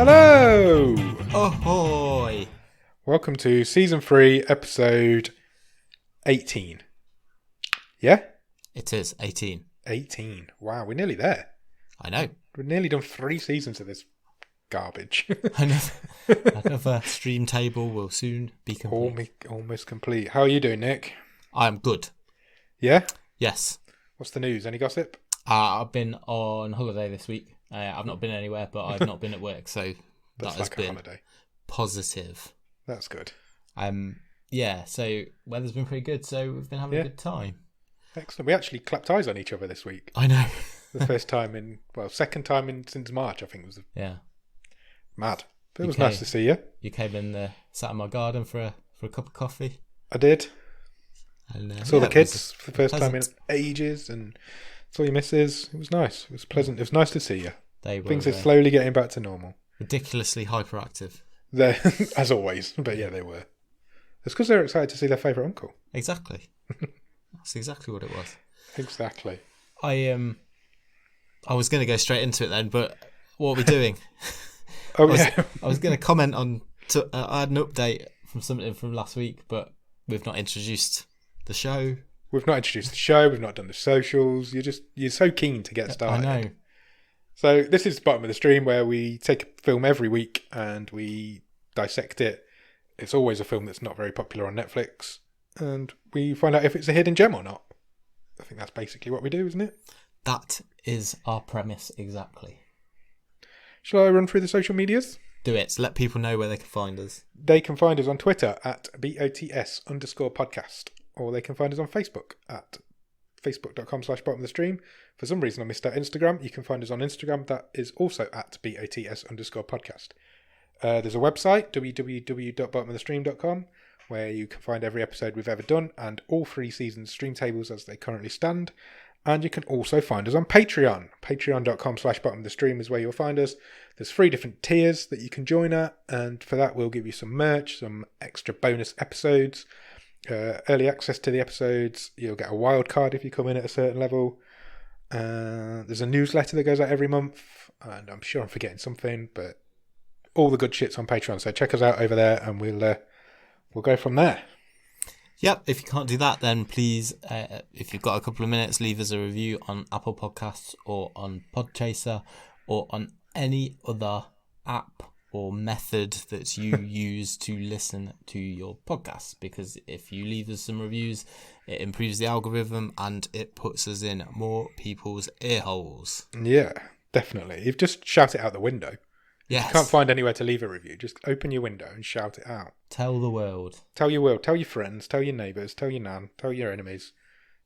Hello! Ahoy! Welcome to Season 3, Episode 18. Yeah? It is 18. 18. Wow, we're nearly there. I know. We've nearly done 3 seasons of this garbage. Another stream table will soon be complete. Almost complete. How are you doing, Nick? I'm good. Yeah? Yes. What's the news? Any gossip? I've been on holiday this week. I've not been anywhere, but I've not been at work, so That's that has like been a holiday. positive. That's good. Yeah, so weather's been pretty good, so we've been having a good time. Excellent. We actually clapped eyes on each other this week. I know. The first time second time since March, I think it was. Yeah. Mad. But it was nice to see you. You came in, sat in my garden for a cup of coffee. I did. And, saw the kids for the first time in ages and saw your missus. It was nice. It was pleasant. It was nice to see you. Things are slowly getting back to normal. Ridiculously hyperactive. As always. But yeah, they were. It's because they were excited to see their favourite uncle. Exactly. That's exactly what it was. Exactly. I was going to go straight into it then, but what are we doing? I was going to comment on. I had an update from something from last week, but we've not introduced the show. We've not introduced the show. We've not done the socials. You're so keen to get started. I know. So this is Bottom of the Stream, where we take a film every week and we dissect it. It's always a film that's not very popular on Netflix, and we find out if it's a hidden gem or not. I think that's basically what we do, isn't it? That is our premise, exactly. Shall I run through the social medias? Do it. Let people know where they can find us. They can find us on Twitter at BOTS_podcast, or they can find us on Facebook at facebook.com/bottom of the stream. For some reason I missed out Instagram. You can find us on Instagram. That is also at BOTS_podcast. There's a website, www.bottomofthestream.com, where you can find every episode we've ever done and all 3 seasons stream tables as they currently stand. And you can also find us on Patreon. Patreon.com/bottomofthestream is where you'll find us. There's 3 different tiers that you can join at, and for that we'll give you some merch, some extra bonus episodes, early access to the episodes. You'll get a wild card if you come in at a certain level. There's a newsletter that goes out every month, and I'm sure I'm forgetting something, but all the good shit's on Patreon. So check us out over there, and we'll go from there. Yep, if you can't do that, then please, if you've got a couple of minutes, leave us a review on Apple Podcasts or on Podchaser or on any other app or method that you use to listen to your podcast. Because if you leave us some reviews, it improves the algorithm and it puts us in more people's ear holes. Yeah, definitely. You've just shout it out the window. Yes. You can't find anywhere to leave a review. Just open your window and shout it out. Tell the world. Tell your world. Tell your friends. Tell your neighbours. Tell your nan. Tell your enemies.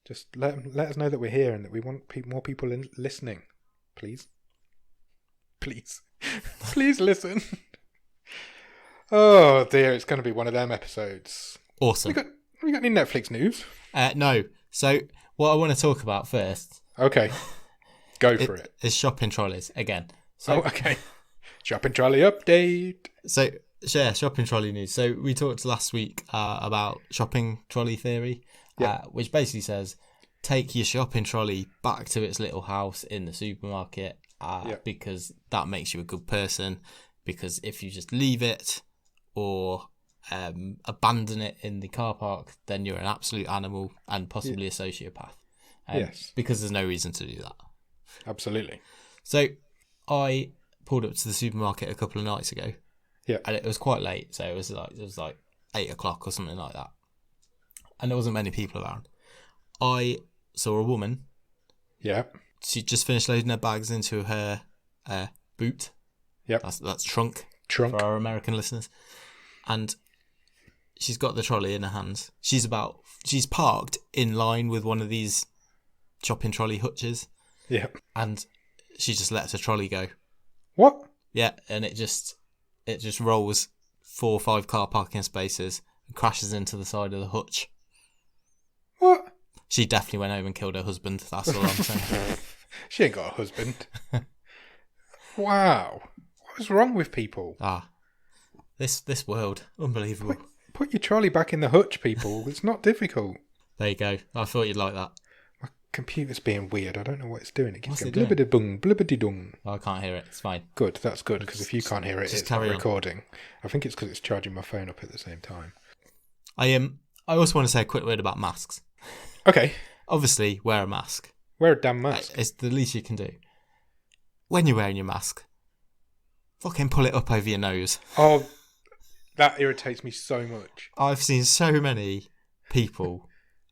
Just let us know that we're here and that we want more people listening. Please. Please. Please listen. Oh dear, it's going to be one of them episodes. Awesome. We got any Netflix news? No. So what I want to talk about first. Okay. Go for it. Is shopping trolleys again. So, okay. Shopping trolley update. So, yeah, shopping trolley news. So, we talked last week about shopping trolley theory, which basically says take your shopping trolley back to its little house in the supermarket because that makes you a good person. Because if you just leave it or abandon it in the car park, then you're an absolute animal and possibly a sociopath. Yes. Because there's no reason to do that. Absolutely. So, I pulled up to the supermarket a couple of nights ago. Yeah. And it was quite late, so it was like 8 o'clock or something like that. And there wasn't many people around. I saw a woman. Yeah. She just finished loading her bags into her boot. Yep. That's trunk. Trunk. For our American listeners. And she's got the trolley in her hands. She's parked in line with one of these shopping trolley hutches. Yeah. And she just lets her trolley go. What? Yeah, and it just rolls 4 or 5 car parking spaces and crashes into the side of the hutch. What? She definitely went home and killed her husband. That's all I'm saying. She ain't got a husband. Wow. What is wrong with people? This world. Unbelievable. Put your trolley back in the hutch, people. It's not difficult. There you go. I thought you'd like that. computer's being weird. I don't know what it's doing. It keeps What's going it doing? blibbity-dung, blibbity-dung. I can't hear it. It's fine. Good, that's good, because if you can't hear it, Just it's not carry on. recording. I think it's because it's charging my phone up at the same time. I also want to say a quick word about masks. Okay. Obviously, wear a mask. Wear a damn mask. It's the least you can do. When you're wearing your mask, fucking pull it up over your nose. Oh, that irritates me so much. I've seen so many people,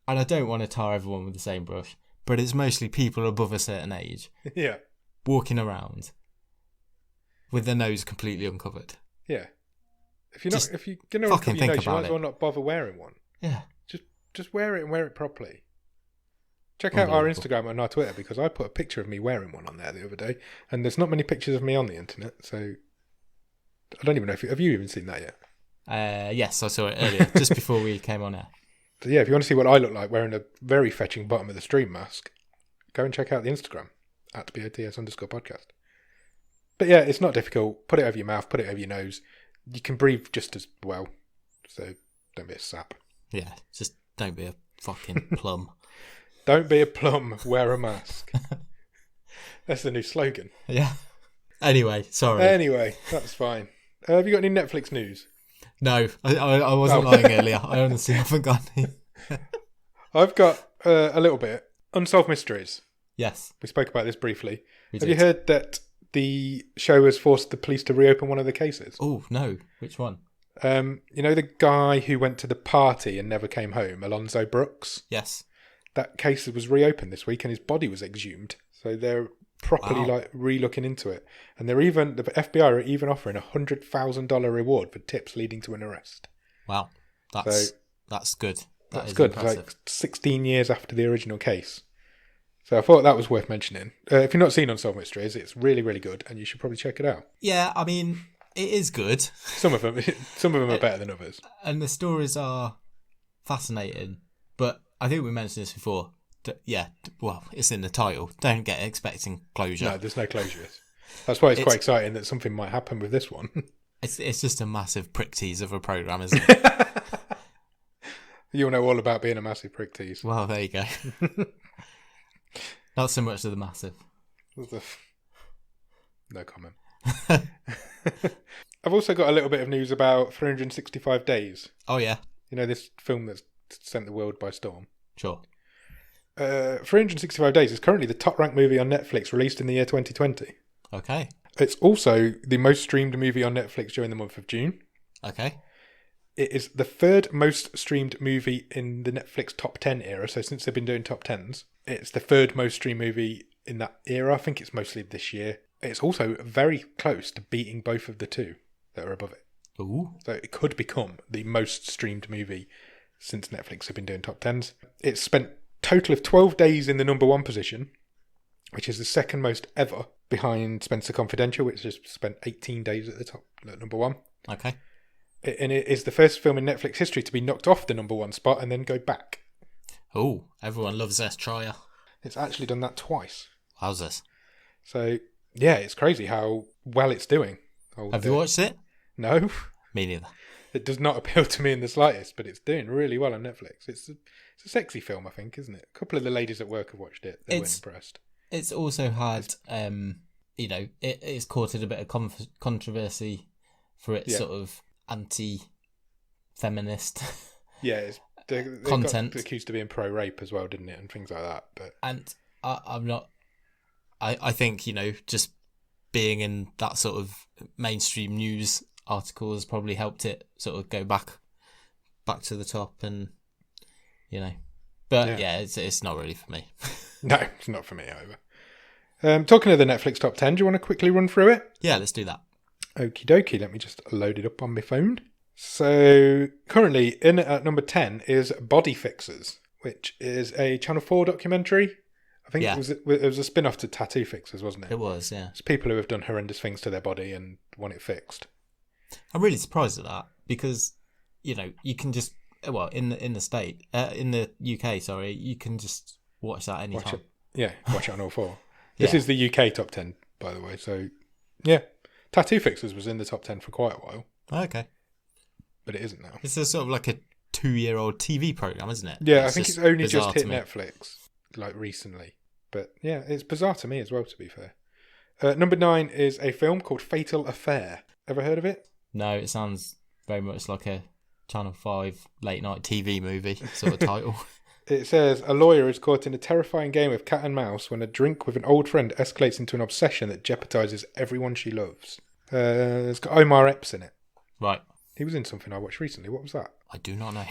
and I don't want to tar everyone with the same brush, but it's mostly people above a certain age Yeah. walking with their nose completely uncovered. Yeah. If you're gonna fucking uncover your think nose, you about might as well not bother wearing one. Yeah. Just wear it and wear it properly. Check out our Unbelievable. Instagram and our Twitter, because I put a picture of me wearing one on there the other day, and there's not many pictures of me on the internet, so I don't even know if have you even seen that yet? Yes, I saw it earlier, just before we came on air. So yeah, if you want to see what I look like wearing a very fetching bottom of the stream mask, go and check out the Instagram at @BOTS_podcast. But yeah, it's not difficult. Put it over your mouth, put it over your nose. You can breathe just as well, so don't be a sap. Yeah, just don't be a fucking plum. Don't be a plum, wear a mask. That's the new slogan. Yeah. Anyway, sorry. Anyway, that's fine. Have you got any Netflix news? No, I wasn't lying earlier. I honestly haven't got any. I've got a little bit. Unsolved Mysteries. Yes. We spoke about this briefly. We Have did. you heard that the show has forced the police to reopen one of the cases? Oh, no. Which one? You know the guy who went to the party and never came home, Alonzo Brooks? Yes. That case was reopened this week and his body was exhumed. So they're properly re-looking into it. And the FBI are even offering a $100,000 reward for tips leading to an arrest. Wow. That's good. That's good. Impressive. Like 16 years after the original case. So I thought that was worth mentioning. If you've not seen Unsolved Mysteries, it's really, really good, and you should probably check it out. Yeah, I mean, it is good. Some of them are better than others. And the stories are fascinating. But I think we mentioned this before. Well, it's in the title. Don't get expecting closure. No, there's no closure. That's why it's quite exciting that something might happen with this one. It's just a massive prick tease of a programme, isn't it? You'll know all about being a massive prick tease. Well, there you go. Not so much of the massive. No comment. I've also got a little bit of news about 365 Days. Oh, yeah. You know, this film that's sent the world by storm. Sure. 365 Days is currently the top-ranked movie on Netflix released in the year 2020. Okay. It's also the most streamed movie on Netflix during the month of June. Okay. It is the third most streamed movie in the Netflix top 10 era. So since they've been doing top 10s, it's the third most streamed movie in that era. I think it's mostly this year. It's also very close to beating both of the two that are above it. Ooh. So it could become the most streamed movie since Netflix have been doing top 10s. It's spent a total of 12 days in the number one position, which is the second most ever, behind Spencer Confidential, which has spent 18 days at the top, at number one. Okay. And it is the first film in Netflix history to be knocked off the number one spot and then go back. Oh, everyone loves S Trier. It's actually done that twice. How's this? So, yeah, it's crazy how well it's doing. Have you watched it? No. Me neither. It does not appeal to me in the slightest, but it's doing really well on Netflix. It's a sexy film, I think, isn't it? A couple of the ladies at work have watched it. They weren't impressed. It's also had, it's courted a bit of controversy for its sort of anti-feminist content. Got accused of being pro-rape as well, didn't it? And things like that. But and I think, just being in that sort of mainstream news article has probably helped it sort of go back to the top, and but it's not really for me. No, it's not for me either. Talking of the Netflix top 10, do you want to quickly run through it? Yeah, let's do that. Okie dokie, let me just load it up on my phone. So currently in at number 10 is Body Fixers, which is a Channel 4 documentary. I think it was a spin-off to Tattoo Fixers, wasn't it? It was, yeah. It's people who have done horrendous things to their body and want it fixed. I'm really surprised at that because, you can just, in the UK, sorry, you can just watch that anytime. Watch it on all four. This is the UK top 10, by the way. So, yeah. Tattoo Fixers was in the top 10 for quite a while. Okay. But it isn't now. It's a sort of like a 2-year-old TV program, isn't it? Yeah, I think it's only just hit Netflix. like recently. But yeah, it's bizarre to me as well, to be fair. Number 9 is a film called Fatal Affair. Ever heard of it? No, it sounds very much like a Channel 5 late night TV movie sort of title. It says, a lawyer is caught in a terrifying game of cat and mouse when a drink with an old friend escalates into an obsession that jeopardizes everyone she loves. It's got Omar Epps in it. Right. He was in something I watched recently. What was that? I do not know.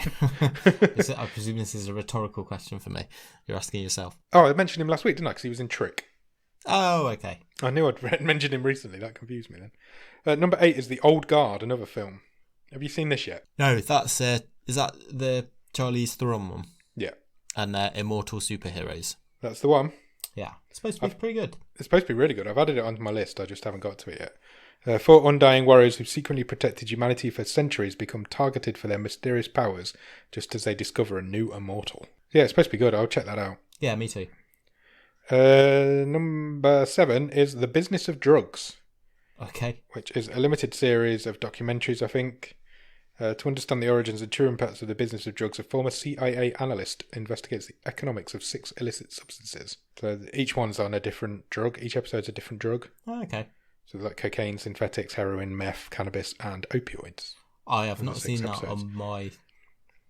I presume this is a rhetorical question for me. You're asking yourself. Oh, I mentioned him last week, didn't I? Because he was in Trick. Oh, okay. I knew I'd mentioned him recently. That confused me then. Number 8 is The Old Guard, another film. Have you seen this yet? No, that's is that the Charlize Theron one? Yeah. And Immortal Superheroes. That's the one. Yeah. It's supposed to be pretty good. It's supposed to be really good. I've added it onto my list. I just haven't got to it yet. 4 undying warriors who secretly protected humanity for centuries become targeted for their mysterious powers just as they discover a new immortal. Yeah, it's supposed to be good. I'll check that out. Yeah, me too. Number 7 is The Business of Drugs. Okay. Which is a limited series of documentaries, I think. To understand the origins and true impacts of the business of drugs, a former CIA analyst investigates the economics of 6 illicit substances. So each one's on a different drug. Each episode's a different drug. Oh, okay. So like cocaine, synthetics, heroin, meth, cannabis, and opioids. I have not seen that on my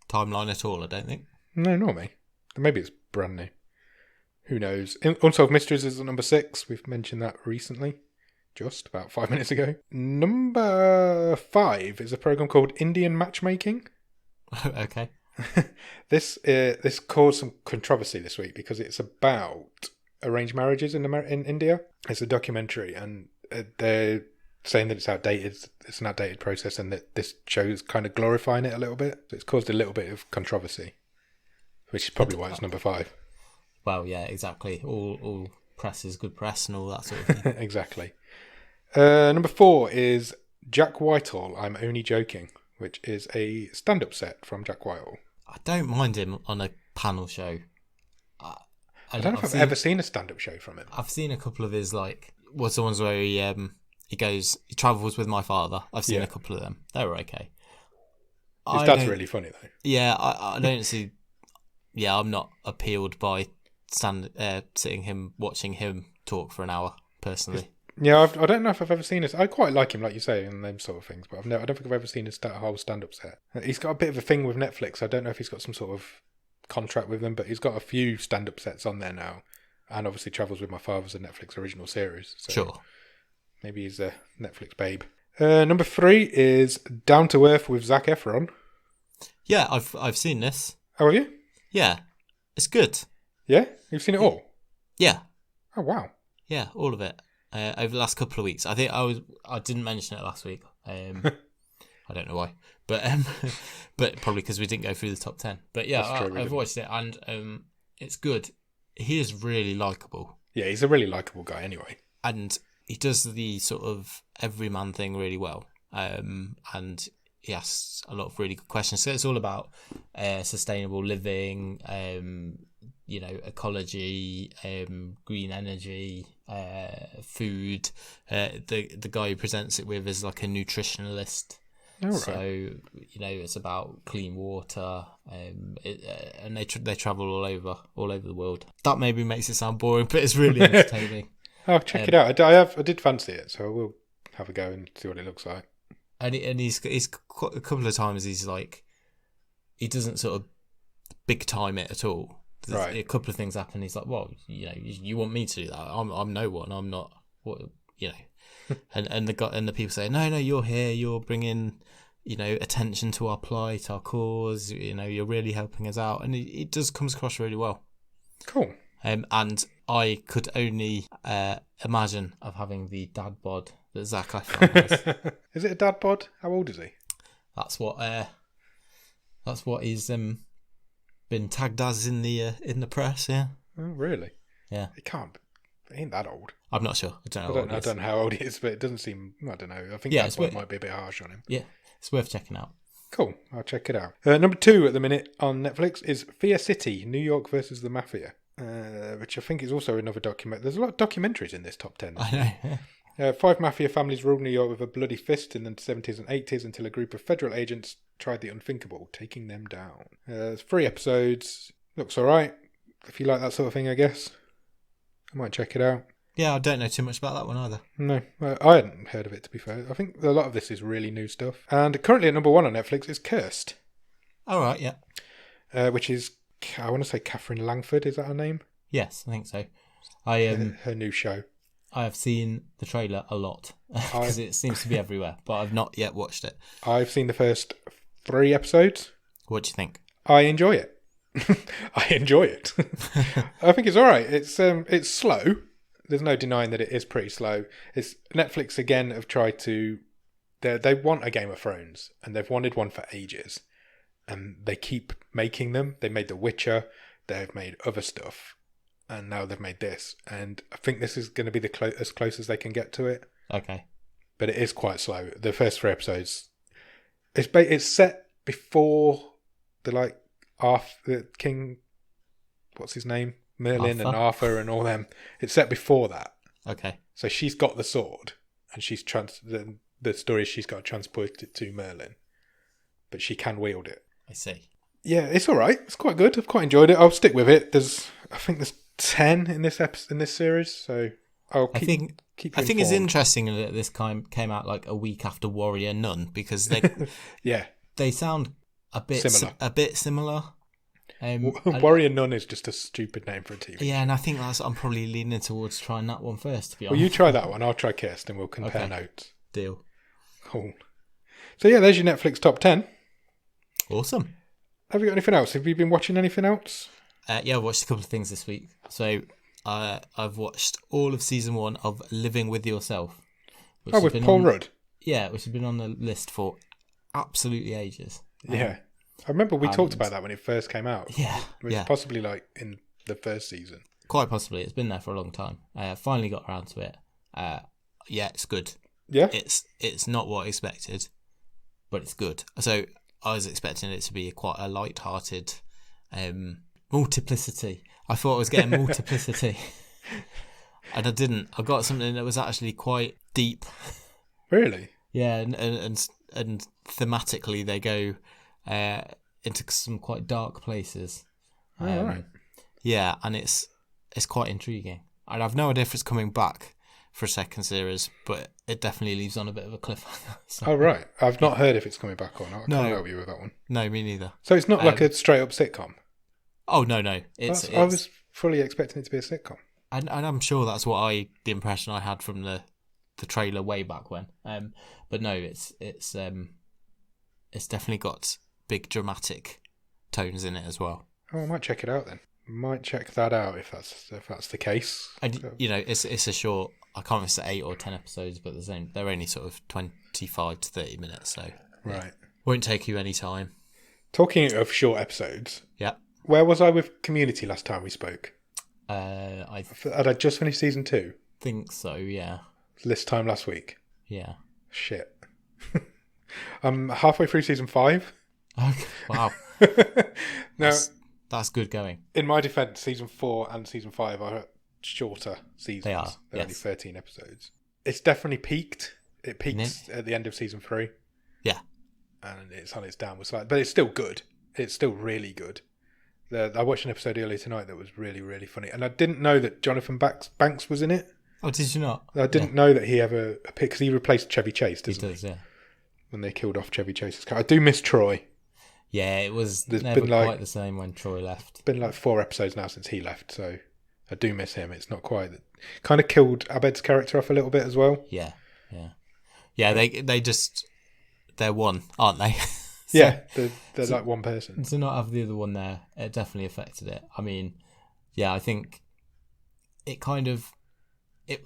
timeline at all, I don't think. No, not me. Maybe it's brand new. Who knows? Unsolved Mysteries is at number 6. We've mentioned that recently. Just about 5 minutes ago. Number 5 is a program called Indian Matchmaking. Okay. This caused some controversy this week because it's about arranged marriages in India. It's a documentary, and they're saying that it's outdated. It's an outdated process, and that this show's kind of glorifying it a little bit. So it's caused a little bit of controversy, which is probably why it's number 5. Well, yeah, exactly. All press is good press and all that sort of thing. Exactly. Number 4 is Jack Whitehall, I'm Only Joking, which is a stand-up set from Jack Whitehall. I don't mind him on a panel show. I don't know if I've ever seen a stand-up show from him. I've seen a couple of his, what's the ones where he travels with my father. I've seen a couple of them. They were okay. His dad's really funny, though. Yeah, I don't see... Yeah, I'm not appealed by watching him talk for an hour, personally. Yeah, I don't know if I've ever seen this. I quite like him, like you say, and them sort of things, but I don't think I've ever seen his whole stand-up set. He's got a bit of a thing with Netflix. I don't know if he's got some sort of contract with them, but he's got a few stand-up sets on there now, and obviously Travels with My Father's a Netflix original series. So sure. Maybe he's a Netflix babe. Number 3 is Down to Earth with Zac Efron. Yeah, I've seen this. Oh, have you? Yeah, it's good. Yeah? You've seen it all? Yeah. Oh, wow. Yeah, all of it. Over the last couple of weeks. I think I didn't mention it last week. I don't know why, but probably because we didn't go through the top 10. But yeah, I've watched it, and it's good. He is really likable. Yeah, he's a really likable guy anyway. And he does the sort of everyman thing really well. And he asks a lot of really good questions. So it's all about sustainable living, ecology, green energy, food. The guy who presents it with is like a nutritionalist. Oh, right. So it's about clean water, and they travel all over the world. That maybe makes it sound boring, but it's really entertaining. I'll check it out. I did fancy it, so I will have a go and see what it looks like. And he's a couple of times he's like, he doesn't sort of big time it at all. Right. A couple of things happen. He's like, well, you want me to do that? I'm no one. I'm not. What and the people say, no, you're here. You're bringing, attention to our plight, our cause. You're really helping us out, and it does comes across really well. Cool. And I could only imagine of having the dad bod that Zac Efron has. Is it a dad bod? How old is he? That's what he's been tagged as in the press. Yeah. Oh, really? Yeah. He ain't that old. I'm not sure. I don't know how old he is, but it doesn't seem. I don't know. I think that bod might be a bit harsh on him. Yeah, it's worth checking out. Cool. I'll check it out. Number 2 at the minute on Netflix is Fear City: New York versus the Mafia, which I think is also another document. There's a lot of documentaries in this top 10. I know. Yeah. 5 mafia families ruled New York with a bloody fist in the 70s and 80s until a group of federal agents tried the unthinkable, taking them down. There's 3 episodes. Looks all right. if you like that sort of thing, I guess I might check it out. Yeah, I don't know too much about that one either. No, I hadn't heard of it, to be fair. I think a lot of this is really new stuff. And currently at number 1 on Netflix is Cursed. All right, yeah. Which is, I want to say Catherine Langford, is that her name? Yes, I think so. Her new show. I have seen the trailer a lot because it seems to be everywhere, but I've not yet watched it. I've seen the first 3 episodes. What do you think? I enjoy it. I enjoy it. I think it's all right. It's slow. There's no denying that it is pretty slow. It's Netflix again have tried to. They want a Game of Thrones, and they've wanted one for ages, and they keep making them. They made The Witcher. They've made other stuff, and now they've made this. And I think this is going to be as close as they can get to it. Okay. But it is quite slow. The first 3 episodes. It's set before the king. What's his name? Merlin and Arthur and all them. It's set before that. Okay. So she's got the sword, and she's the story is she's got to transport it to Merlin, but she can wield it. I see. Yeah, it's all right. It's quite good. I've quite enjoyed it. I'll stick with it. I think there's 10 in this series, so I'll keep. I think it's interesting that this came out like a week after Warrior Nun because they they sound a bit similar. Warrior Nun is just a stupid name for a TV. Yeah, and I think I'm probably leaning towards trying that one first, to be honest. Well, you try that one. I'll try Kirst, and we'll compare notes. Deal. Cool. So yeah, there's your Netflix top 10. Awesome. Have you got anything else? Have you been watching anything else? Yeah, I watched a couple of things this week. So I've watched all of season 1 of Living With Yourself. With Paul Rudd? Yeah, which has been on the list for absolutely ages. Yeah. I remember we talked about that when it first came out. Yeah. It was possibly like in the first season. Quite possibly. It's been there for a long time. Finally got around to it. Yeah, it's good. Yeah? It's not what I expected, but it's good. So I was expecting it to be quite a light-hearted multiplicity. I thought I was getting multiplicity. And I didn't. I got something that was actually quite deep. Really? Yeah, and thematically they go into some quite dark places. All right. Yeah, and it's quite intriguing. And I've no idea if it's coming back for a second series, but it definitely leaves on a bit of a cliffhanger. So. Oh, right. I've not heard if it's coming back or not. I can't help you with that one. No, me neither. So it's not like a straight-up sitcom? Oh, no. I was fully expecting it to be a sitcom. And I'm sure that's the impression I had from the trailer way back when. But no, it's definitely got big dramatic tones in it as well. Oh, I might check it out then. Might check that out if that's the case. And it's a short. I can't remember if it's 8 or 10 episodes, but they're only sort of 25 to 30 minutes, so right, won't take you any time. Talking of short episodes, yeah. Where was I with Community last time we spoke? Had I just finished season 2? Think so, yeah. This time last week. Yeah. Shit. I'm halfway through season 5. Okay. Wow. Now, that's good going. In my defence, season 4 and season 5 are shorter seasons. They are. They're only 13 episodes. It's definitely peaked. It peaks at the end of season 3. Yeah. And it's on its downward slide. But it's still good. It's still really good. I watched an episode earlier tonight that was really, really funny. And I didn't know that Jonathan Banks was in it. Oh, did you not? I didn't know that he ever... Because he replaced Chevy Chase, doesn't he? He does, yeah. When they killed off Chevy Chase's character. I do miss Troy. Yeah, it was There's never been quite the same when Troy left. It's been like 4 episodes now since he left, so I do miss him. It's not quite... Kind of killed Abed's character off a little bit as well. Yeah. They just... They're one, aren't they? So, yeah, they're like one person. To not have the other one there, it definitely affected it. I mean, yeah, I think it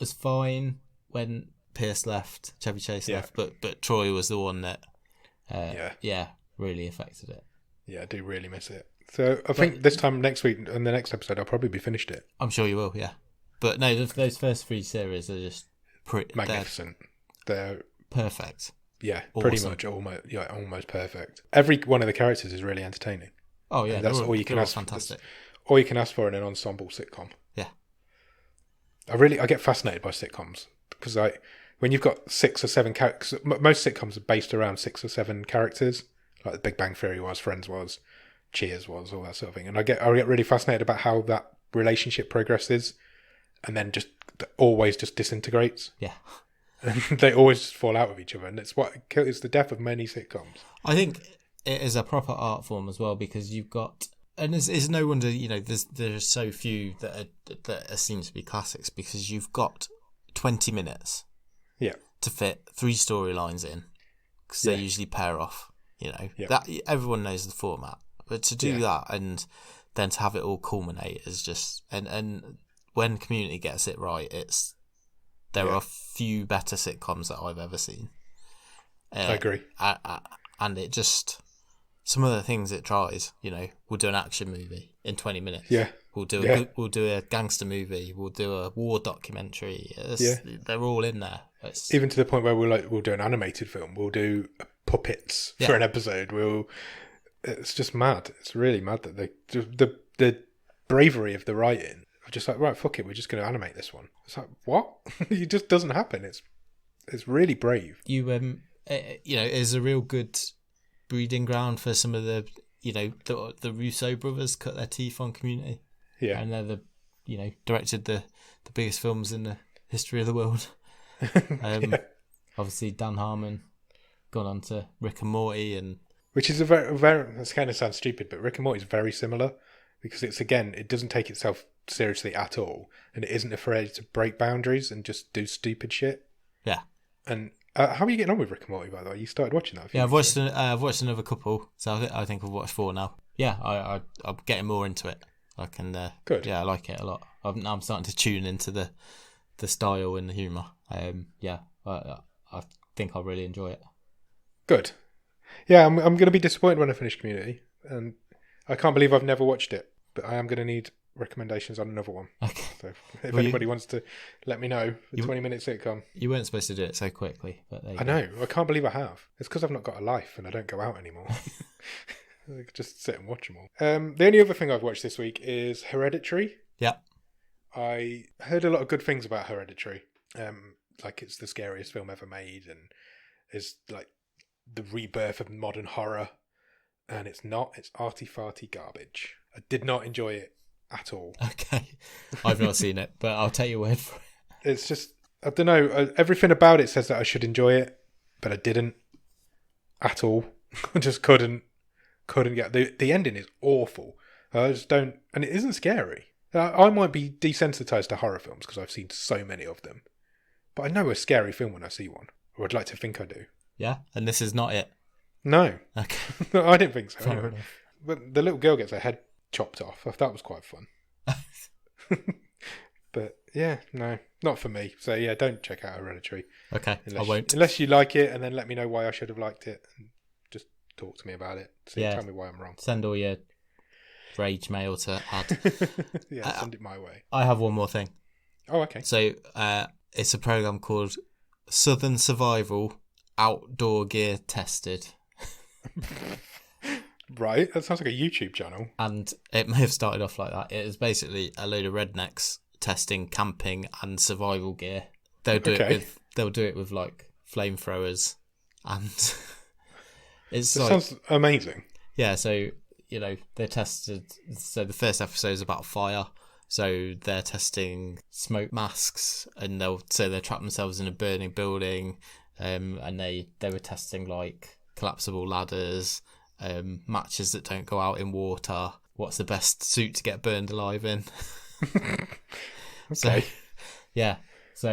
was fine when Pierce left, Chevy Chase left, but Troy was the one that, really affected it. Yeah, I do really miss it. So I think this time next week and the next episode, I'll probably be finished it. I'm sure you will, yeah. But no, those first 3 series are just magnificent. They're perfect. Yeah, awesome. Pretty much almost perfect. Every one of the characters is really entertaining. Oh yeah, that's all you can ask. Fantastic. All you can ask for in an ensemble sitcom. Yeah, I get fascinated by sitcoms because when you've got 6 or 7 characters, most sitcoms are based around 6 or 7 characters, like The Big Bang Theory was, Friends was, Cheers was, all that sort of thing. And I get really fascinated about how that relationship progresses and then just always just disintegrates. Yeah. And they always just fall out with each other, and it's the death of many sitcoms. I think it is a proper art form as well, because you've got, and it's no wonder, you know, there's so few that seem to be classics, because you've got 20 minutes to fit 3 storylines in, because they usually pair off, you know. That everyone knows the format, but to do that and then to have it all culminate is just, and when Community gets it right, there are few better sitcoms that I've ever seen. I agree. And it just, some of the things it tries, you know, we'll do an action movie in 20 minutes. Yeah. We'll do a gangster movie. We'll do a war documentary. They're all in there. Even to the point where we'll do an animated film. We'll do puppets for an episode. It's just mad. It's really mad that the bravery of the writing. Just like, right, fuck it, we're just going to animate this one. It's like, what? It just doesn't happen. It's really brave. You know, is a real good breeding ground for some of the, you know, the Russo brothers cut their teeth on Community. Yeah. And they're directed the biggest films in the history of the world. Obviously Dan Harmon gone on to Rick and Morty, and which is a very this kind of sounds stupid, but Rick and Morty is very similar, because it doesn't take itself seriously at all, and it isn't afraid to break boundaries and just do stupid shit. Yeah. And how are you getting on with Rick and Morty, by the way? You started watching that? I've watched another couple, so I think I've watched 4 now. Yeah, I'm getting more into it. I can. Good. Yeah, I like it a lot. I'm starting to tune into the style and the humour. I think I'll really enjoy it. Good. Yeah, I'm going to be disappointed when I finish Community, and I can't believe I've never watched it, but I am going to need recommendations on another one. Okay. So if anybody wants to let me know, the 20-minute sitcom. You weren't supposed to do it so quickly, but there you I know. I can't believe I have. It's because I've not got a life and I don't go out anymore. I could just sit and watch them all. The only other thing I've watched this week is Hereditary. Yeah. I heard a lot of good things about Hereditary. Like it's the scariest film ever made, and is like the rebirth of modern horror. And it's not. It's arty-farty garbage. I did not enjoy it at all. Okay. I've not seen it, but I'll take your word for it. It's just, I don't know. Everything about it says that I should enjoy it, but I didn't at all. I just couldn't get the ending is awful. I just don't, and it isn't scary. I might be desensitized to horror films because I've seen so many of them, but I know a scary film when I see one, or I'd like to think I do. Yeah, and this is not it. No. Okay. No, I didn't think so. But the little girl gets her head chopped off. That was quite fun. But yeah, no, not for me. So yeah, don't check out Hereditary. Okay, I won't. Unless you like it, and then let me know why I should have liked it, and just talk to me about it. Tell me why I'm wrong. Send all your rage mail to Ad. Yeah, send it my way. I have one more thing. Oh, okay. So it's a program called Southern Survival Outdoor Gear Tested. Right, that sounds like a YouTube channel. And it may have started off like that. It is basically a load of rednecks testing camping and survival gear. They'll do it with like flamethrowers, and sounds amazing. Yeah, so you know they tested. So the first episode is about fire. So they're testing smoke masks, and they trap themselves in a burning building, and they were testing like collapsible ladders, matches that don't go out in water. What's the best suit to get burned alive in? Okay. So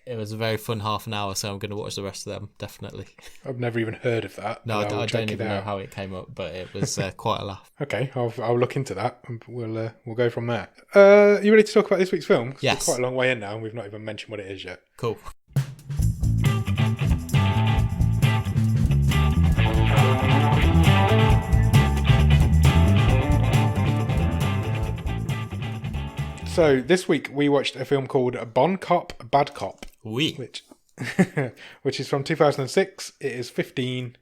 it was a very fun half an hour, so I'm going to watch the rest of them, definitely. I've never even heard of that. No, I don't even know how it came up, but it was quite a laugh. Okay, I'll look into that, and we'll go from there. You ready to talk about this week's film? Yes. We're quite a long way in now, and we've not even mentioned what it is yet. Cool. So this week we watched a film called Bon Cop, Bad Cop, which is from 2006. It is 15.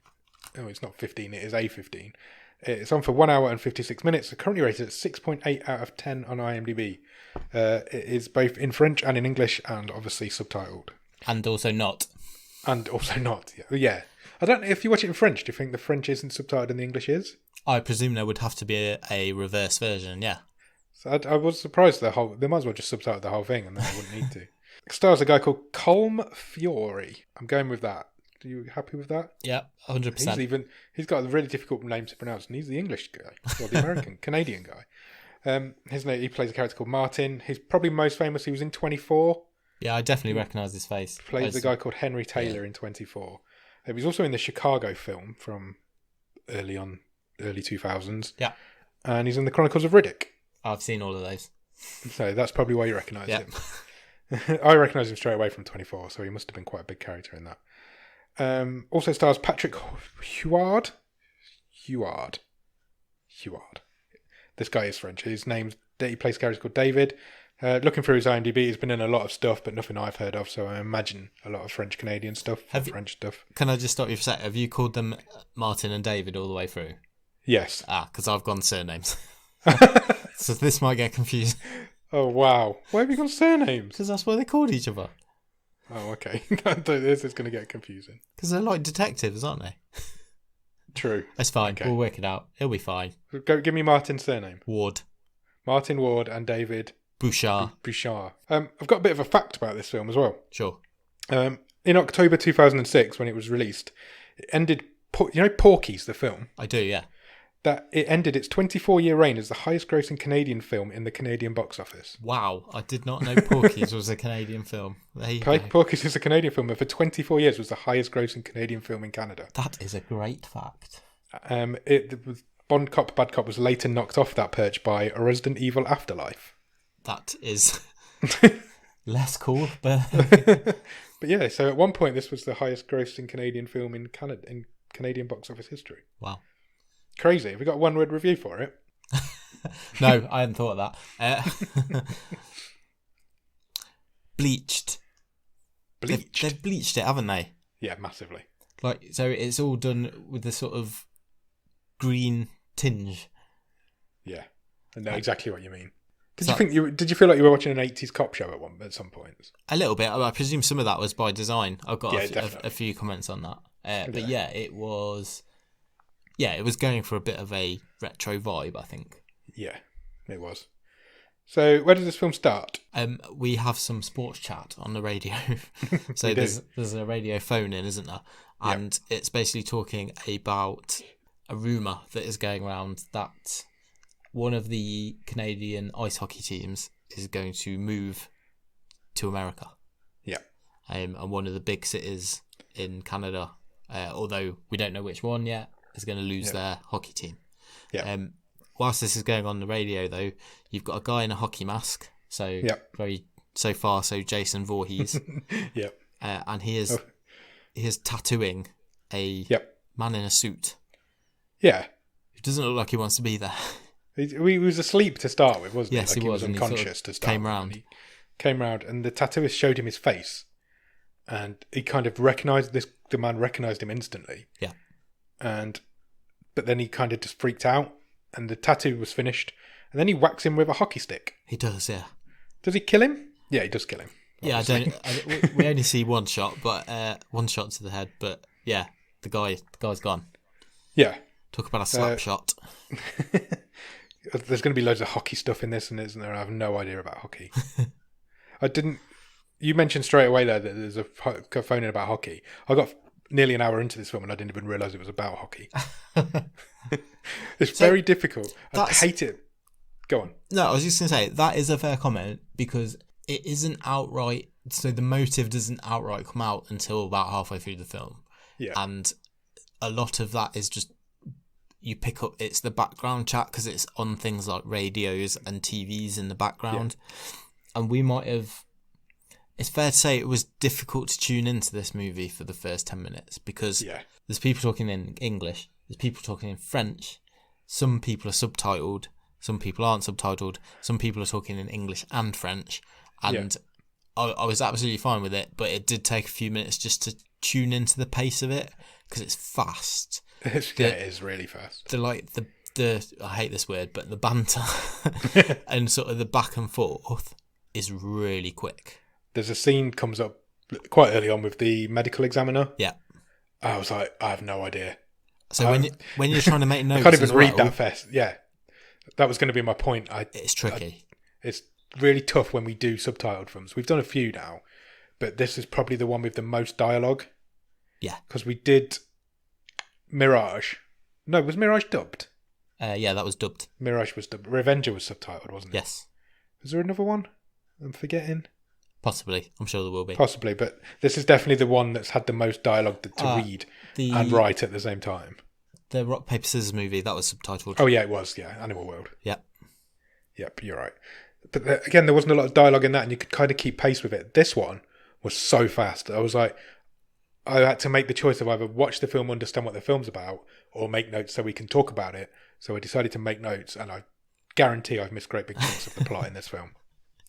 Oh, it's not 15. It is A15. It's on for 1 hour and 56 minutes. It's currently rated at 6.8 out of 10 on IMDb. It is both in French and in English, and obviously subtitled. And also not. Yeah. I don't know if you watch it in French. Do you think the French isn't subtitled and the English is? I presume there would have to be a reverse version. Yeah. So I was surprised they might as well just subtitle the whole thing and then they wouldn't need to. It stars a guy called Colm Feore. I'm going with that. Are you happy with that? Yeah, 100%. He's got a really difficult name to pronounce, and he's the English guy, or the American, Canadian guy. His name, he plays a character called Martin. He's probably most famous. He was in 24. Yeah, I definitely recognise his face. Plays a guy called Henry Taylor in 24. He was also in the Chicago film from early 2000s. Yeah. And he's in the Chronicles of Riddick. I've seen all of those. So that's probably why you recognise him. I recognise him straight away from 24, so he must have been quite a big character in that. Also stars Patrick Huard. This guy is French. He plays a character called David. Looking through his IMDb, he's been in a lot of stuff, but nothing I've heard of, so I imagine a lot of French-Canadian stuff. French stuff. Can I just stop you for a sec? Have you called them Martin and David all the way through? Yes. Because I've gone surnames. So this might get confusing. Oh, wow. Why have you gone surnames? Because that's what they called each other. Oh, okay. This is going to get confusing. Because they're like detectives, aren't they? True. That's fine. Okay. We'll work it out. It'll be fine. Give me Martin's surname. Ward. Martin Ward and David... Bouchard. I've got a bit of a fact about this film as well. Sure. In October 2006, when it was released, it ended... You know Porky's, the film? I do, yeah. That it ended its 24-year reign as the highest-grossing Canadian film in the Canadian box office. Wow, I did not know Porky's was a Canadian film. Porky's is a Canadian film, but for 24 years was the highest-grossing Canadian film in Canada. That is a great fact. Bond Cop, Bad Cop was later knocked off that perch by A Resident Evil Afterlife. That is less cool, but... But yeah, so at one point this was the highest-grossing Canadian film in Canada, in Canadian box office history. Wow. Crazy. Have we got a one-word review for it? No, I hadn't thought of that. Bleached. They've bleached it, haven't they? Yeah, massively. So it's all done with the sort of green tinge. Yeah, I know exactly what you mean. Did you feel like you were watching an 80s cop show at some point? A little bit. I presume some of that was by design. I've got a few comments on that. But yeah, it was. Yeah, it was going for a bit of a retro vibe, I think. Yeah, it was. So, where does this film start? We have some sports chat on the radio. So there's a radio phone in, isn't there? And it's basically talking about a rumour that is going around that one of the Canadian ice hockey teams is going to move to America. Yeah. And one of the big cities in Canada, although we don't know which one yet, is going to lose their hockey team. Yeah. Whilst this is going on the radio, though, you've got a guy in a hockey mask. So so far, Jason Voorhees. Yep. And he is tattooing a man in a suit. Yeah. It doesn't look like he wants to be there. He was asleep to start with, wasn't he? Yes, he was unconscious to start. Came round. He came round, and the tattooist showed him his face, and he kind of recognised this. The man recognised him instantly. Yeah. But then he kind of just freaked out, and the tattoo was finished, and then he whacks him with a hockey stick. He does, yeah. Does he kill him? Yeah, he does kill him. Obviously. Yeah, we only see one shot, but one shot to the head. But yeah, the guy's gone. Yeah. Talk about a slap shot. There's going to be loads of hockey stuff in this, and isn't there? I have no idea about hockey. You mentioned straight away there that there's a phone in about hockey. I got nearly an hour into this film and I didn't even realise it was about hockey. It's very difficult. I hate it. Go on. No, I was just going to say, that is a fair comment because it isn't outright, so the motive doesn't outright come out until about halfway through the film. Yeah. And a lot of that is just, you pick up, it's the background chat because it's on things like radios and TVs in the background. Yeah. And we might have, it's fair to say it was difficult to tune into this movie for the first 10 minutes because there's people talking in English, there's people talking in French, some people are subtitled, some people aren't subtitled, some people are talking in English and French, and I was absolutely fine with it, but it did take a few minutes just to tune into the pace of it because it's fast. It is really fast. The I hate this word, but the banter and sort of the back and forth is really quick. There's a scene comes up quite early on with the medical examiner. Yeah. I was like, I have no idea. So when you're trying to make notes, I can't even read that fast. Yeah. That was going to be my point. It's tricky. It's really tough when we do subtitled films. We've done a few now, but this is probably the one with the most dialogue. Yeah. Because we did Mirage. No, was Mirage dubbed? Yeah, that was dubbed. Mirage was dubbed. Revenger was subtitled, wasn't it? Yes. Was there another one I'm forgetting? Possibly. I'm sure there will be. Possibly, but this is definitely the one that's had the most dialogue to read and write at the same time. The Rock, Paper, Scissors movie, that was subtitled. Oh, yeah, it was. Yeah, Animal World. Yep. Yep, you're right. But again, there wasn't a lot of dialogue in that, and you could kind of keep pace with it. This one was so fast. I was like, I had to make the choice of either watch the film, understand what the film's about, or make notes so we can talk about it. So I decided to make notes, and I guarantee I've missed great big chunks of the plot in this film.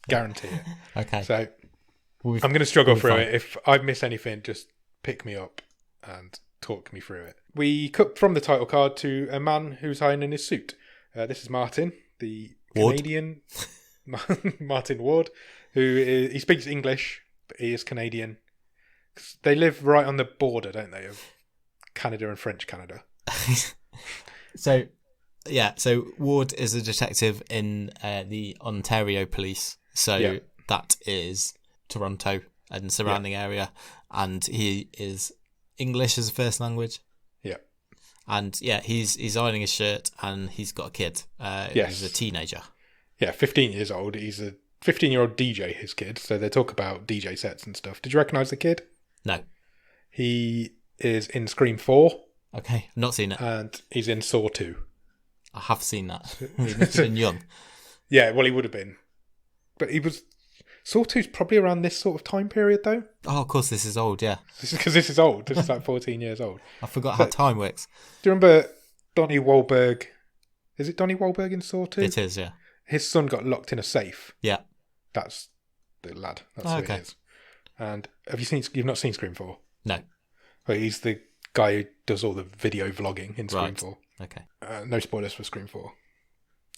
Guarantee it. Okay. So I'm going to struggle through it. If I miss anything, just pick me up and talk me through it. We cut from the title card to a man who's ironing his suit. This is Martin, the Ward. Canadian Martin Ward, he speaks English, but he is Canadian. They live right on the border, don't they, of Canada and French Canada. So Ward is a detective in the Ontario Police. So that is Toronto and surrounding area, and he is English as a first language. Yeah. And he's ironing his shirt, and he's got a kid. He's a teenager. Yeah, 15 years old. He's a 15-year-old DJ, his kid. So they talk about DJ sets and stuff. Did you recognise the kid? No. He is in Scream 4. Okay, not seen it. And he's in Saw 2. I have seen that. He must have been young. Yeah, well, he would have been. But he was... Saw 2's probably around this sort of time period, though. Oh, of course, this is old, yeah. Because this is old. This is like 14 years old. I forgot how time works. Do you remember Donnie Wahlberg? Is it Donnie Wahlberg in Saw 2? It is, yeah. His son got locked in a safe. Yeah. That's the lad. That's who it is. And you've not seen Scream 4? No. Well, he's the guy who does all the video vlogging in Scream 4. Okay. No spoilers for Scream 4.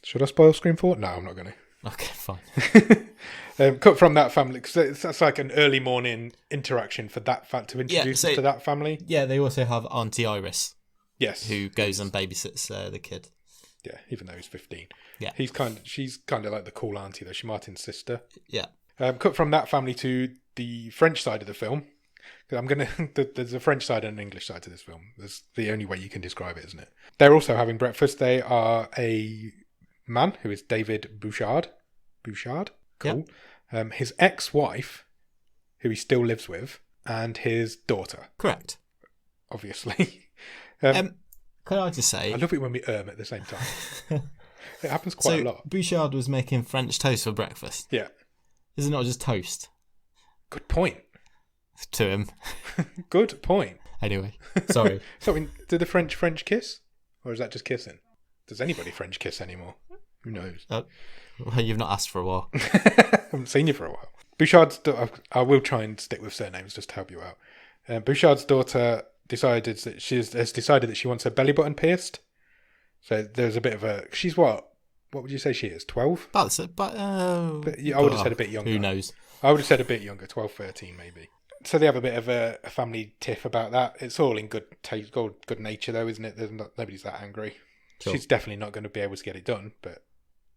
Should I spoil Scream 4? No, I'm not going to. Okay, fine. Cut from that family, because that's like an early morning interaction for that to introduce us to that family. Yeah, they also have Auntie Iris. Yes. Who goes and babysits the kid. Yeah, even though he's 15. Yeah. She's kind of like the cool auntie, though. She's Martin's sister. Yeah. Cut from that family to the French side of the film. There's a French side and an English side to this film. That's the only way you can describe it, isn't it? They're also having breakfast. They are a man who is David Bouchard. Bouchard? Cool. Yep. His ex-wife, who he still lives with, and his daughter. Correct. Obviously. Can I just say... I love it when we at the same time. It happens quite a lot. Bouchard was making French toast for breakfast. Yeah. Is it not just toast? Good point. To him. Good point. Anyway, sorry. So, do the French kiss? Or is that just kissing? Does anybody French kiss anymore? Who knows? Well, you've not asked for a while. I haven't seen you for a while. Bouchard's I will try and stick with surnames just to help you out. Bouchard's daughter decided that she wants her belly button pierced. So there's a bit of a... She's what? What would you say she is? 12? I would have said a bit younger. Who knows? I would have said a bit younger, 12, 13 maybe. So they have a bit of a family tiff about that. It's all in good taste, good nature though, isn't it? Nobody's that angry. Sure. She's definitely not going to be able to get it done, but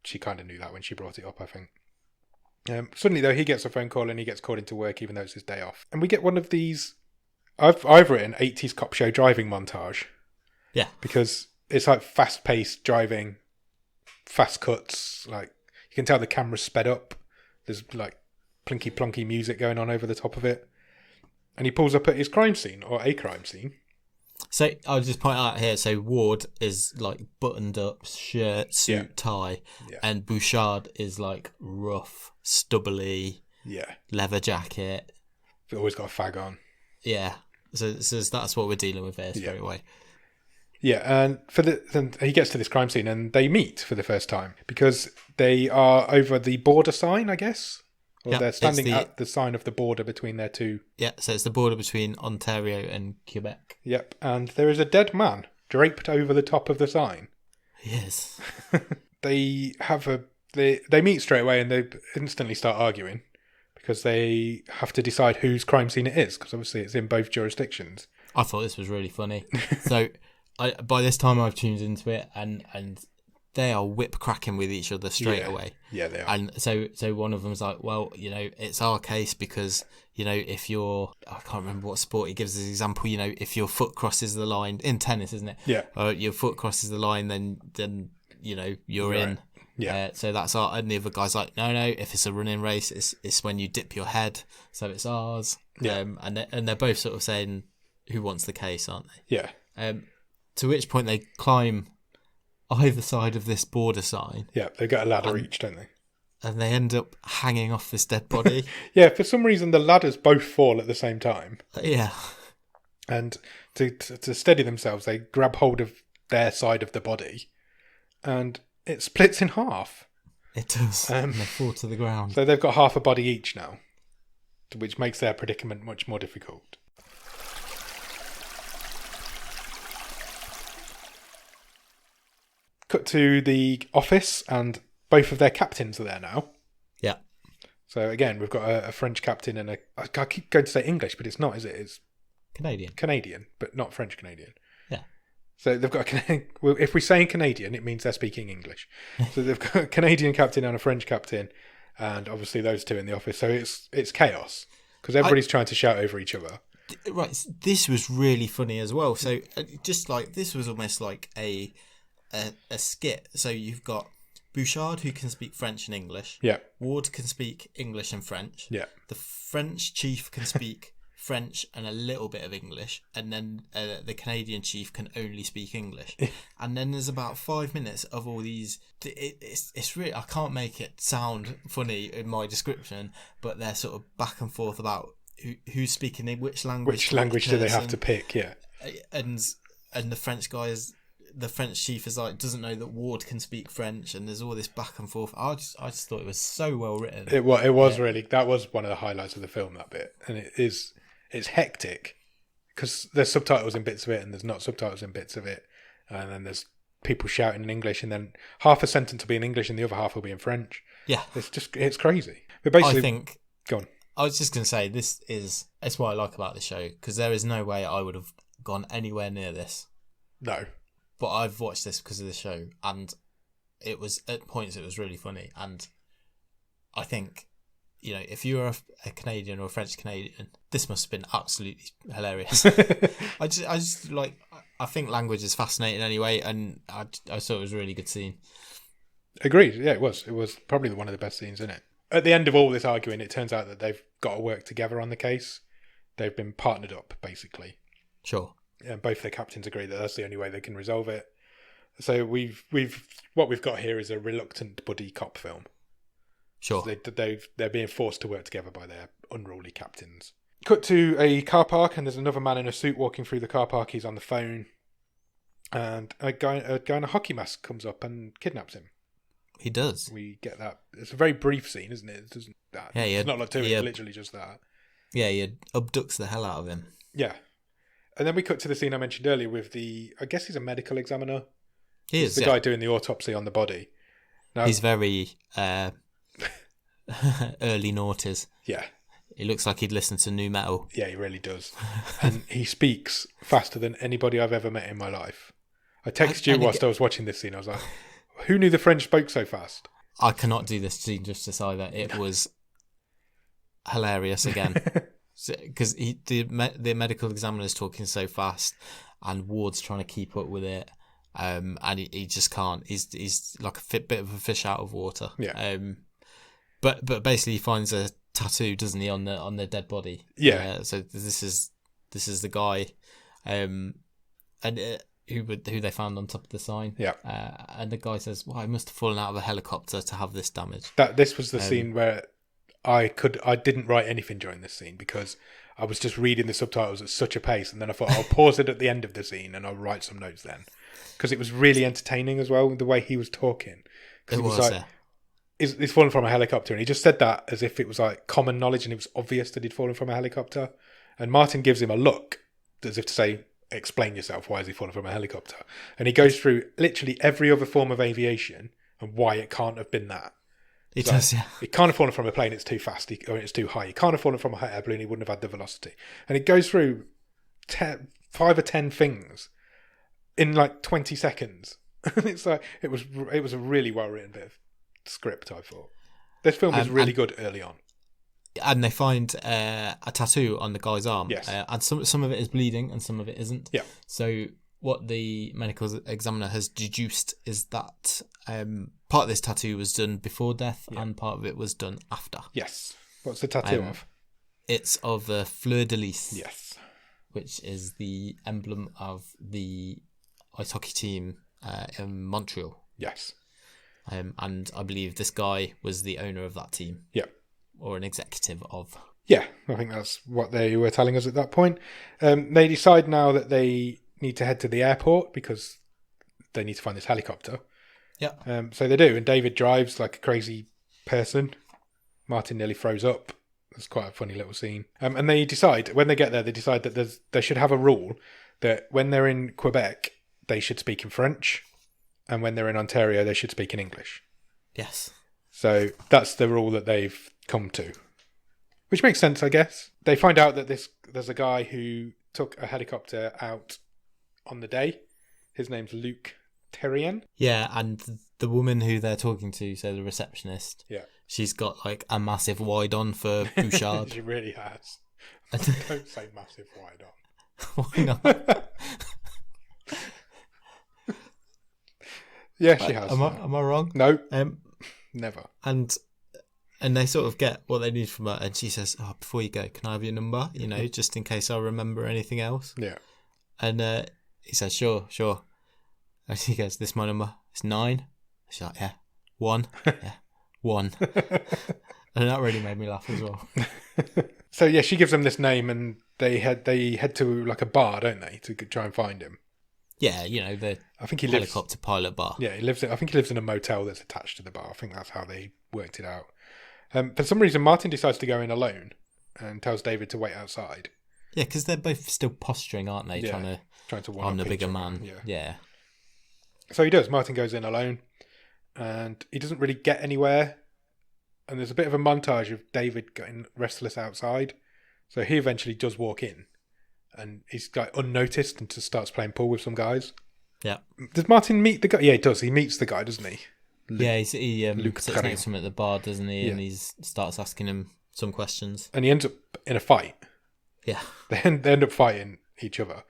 she kind of knew that when she brought it up, I think. Suddenly though, he gets a phone call and he gets called into work even though it's his day off. And we get one of these... I've written 80s cop show driving montage. Yeah. Because it's like fast-paced driving, fast cuts. Like, you can tell the camera's sped up. There's like plinky-plonky music going on over the top of it. And he pulls up at his crime scene, or a crime scene. So, I'll just point out here, so Ward is like buttoned up, shirt, suit, tie. Yeah. And Bouchard is like rough, stubbly, leather jacket. He's always got a fag on. Yeah. So that's what we're dealing with here straight away. Yeah, and then he gets to this crime scene and they meet for the first time because they are over the border sign, I guess. Or they're standing at the sign of the border between their two. Yeah, so it's the border between Ontario and Quebec. Yep, and there is a dead man draped over the top of the sign. Yes. They meet straight away and they instantly start arguing. Because they have to decide whose crime scene it is, because obviously it's in both jurisdictions. I thought this was really funny. So by this time I've tuned into it, and they are whip cracking with each other straight away. Yeah, they are. And so one of them's like, well, it's our case because, if I can't remember what sport he gives as an example, if your foot crosses the line, in tennis, isn't it? Yeah. Your foot crosses the line, then you're in. Right. Yeah. So that's our, and the other guy's like, no, if it's a running race, it's when you dip your head, so it's ours. Yeah. And they're both sort of saying who wants the case, aren't they? Yeah. To which point they climb either side of this border sign. Yeah, they've got a ladder each, don't they? And they end up hanging off this dead body. Yeah, for some reason the ladders both fall at the same time. Yeah. And to steady themselves, they grab hold of their side of the body, and it splits in half. It does. And they fall to the ground. So they've got half a body each now, which makes their predicament much more difficult. Cut to the office, and both of their captains are there now. Yeah. So again, we've got a French captain and I keep going to say English, but it's not, is it? It's Canadian, but not French Canadian. Yeah. So they've got well, if we're saying Canadian, it means they're speaking English. So they've got a Canadian captain and a French captain, and obviously those two in the office. So it's chaos because everybody's trying to shout over each other. Right. This was really funny as well. So just like this was almost like a skit. So you've got Bouchard, who can speak French and English. Yeah. Ward can speak English and French. Yeah. The French chief can speak French and a little bit of English, and then the Canadian chief can only speak English. And then there's about 5 minutes of all these. It's really, I can't make it sound funny in my description, but they're sort of back and forth about who's speaking which language. Which language do they have to pick? Yeah. And the French guy is. The French chief is like doesn't know that Ward can speak French, and there's all this back and forth. I just thought it was so well written. It was really, that was one of the highlights of the film, that bit, and it's hectic because there's subtitles in bits of it and there's not subtitles in bits of it, and then there's people shouting in English, and then half a sentence will be in English and the other half will be in French. Yeah, it's crazy. But basically, I think. Go on. I was just going to say it's what I like about the show, because there is no way I would have gone anywhere near this. No. But I've watched this because of the show, and it was at points it was really funny. And I think, if you're a Canadian or a French Canadian, this must have been absolutely hilarious. I think language is fascinating anyway, and I thought it was a really good scene. Agreed. Yeah, it was. It was probably one of the best scenes in it. At the end of all this arguing, it turns out that they've got to work together on the case. They've been partnered up, basically. Sure. And both the captains agree that that's the only way they can resolve it. So what we've got here is a reluctant buddy cop film. Sure. So they're being forced to work together by their unruly captains. Cut to a car park, and there's another man in a suit walking through the car park. He's on the phone, and a guy in a hockey mask comes up and kidnaps him. He does. We get that. It's a very brief scene, isn't it? It doesn't that. Yeah, it's not like two. It's literally just that. Yeah, he abducts the hell out of him. Yeah. And then we cut to the scene I mentioned earlier with I guess he's a medical examiner. He's the guy doing the autopsy on the body. Now, he's very early noughties. Yeah. He looks like he'd listen to nu metal. Yeah, he really does. And he speaks faster than anybody I've ever met in my life. I texted you whilst I was watching this scene. I was like, who knew the French spoke so fast? I cannot do this scene justice either. It was hilarious again. Because the medical examiner is talking so fast, and Ward's trying to keep up with it, and he just can't. He's like a bit of a fish out of water. Yeah. But basically he finds a tattoo, doesn't he, on the dead body? Yeah. So this is the guy, and who they found on top of the sign. Yeah. And the guy says, "Well, I must have fallen out of a helicopter to have this damage." This was the scene where I didn't write anything during this scene because I was just reading the subtitles at such a pace, and then I thought I'll pause it at the end of the scene and I'll write some notes then, because it was really entertaining as well the way he was talking. It was like, yeah. He's fallen from a helicopter, and he just said that as if it was like common knowledge and it was obvious that he'd fallen from a helicopter. And Martin gives him a look as if to say, "Explain yourself. Why is he fallen from a helicopter?" And he goes through literally every other form of aviation and why it can't have been that. It does, yeah. He can't have fallen from a plane, it's too fast, or it's too high. He can't have fallen from a hot air balloon, he wouldn't have had the velocity. And it goes through 5 or 10 things in like 20 seconds. It's like it was a really well written bit of script. I thought this film was really good early on. And they find a tattoo on the guy's arm. Yes. And some of it is bleeding and some of it isn't. Yeah. So what the medical examiner has deduced is that part of this tattoo was done before death and part of it was done after. Yes. What's the tattoo of? It's of the fleur de lis. Yes. Which is the emblem of the ice hockey team in Montreal. Yes. And I believe this guy was the owner of that team. Yeah. Or an executive of. Yeah, I think that's what they were telling us at that point. They decide now that they need to head to the airport because they need to find this helicopter. Yeah. So they do, and David drives like a crazy person. Martin nearly throws up. It's quite a funny little scene. And they decide, when they get there, they decide that they should have a rule that when they're in Quebec, they should speak in French, and when they're in Ontario, they should speak in English. Yes. So that's the rule that they've come to, which makes sense, I guess. They find out that there's a guy who took a helicopter out on the day. His name's Luc Terrien. Yeah, and the woman who they're talking to, so the receptionist, she's got like a massive wide on for Bouchard. She really has. Don't say massive wide on. Why not? Yeah, she has. Am I wrong? No, never. And they sort of get what they need from her, and she says, "Oh, before you go, can I have your number? You know, just in case I remember anything else." Yeah. And he says, "Sure." And he goes, "This is my number. It's 9." She's like, "Yeah, 1, yeah, 1." And that really made me laugh as well. So yeah, she gives them this name, and they head to like a bar, don't they, to try and find him. Yeah, you know, the helicopter pilot bar. Yeah, I think he lives in a motel that's attached to the bar. I think that's how they worked it out. For some reason, Martin decides to go in alone and tells David to wait outside. Yeah, because they're both still posturing, aren't they? Yeah, trying to I'm the bigger man. Yeah. So he does. Martin goes in alone, and he doesn't really get anywhere. And there's a bit of a montage of David getting restless outside. So he eventually does walk in, and he's like unnoticed and just starts playing pool with some guys. Yeah. Does Martin meet the guy? Yeah, he does. He meets the guy, doesn't he? Yeah, he Luc sits next to him at the bar, doesn't he? Yeah. And he starts asking him some questions. And he ends up in a fight. Yeah. They end up fighting each other.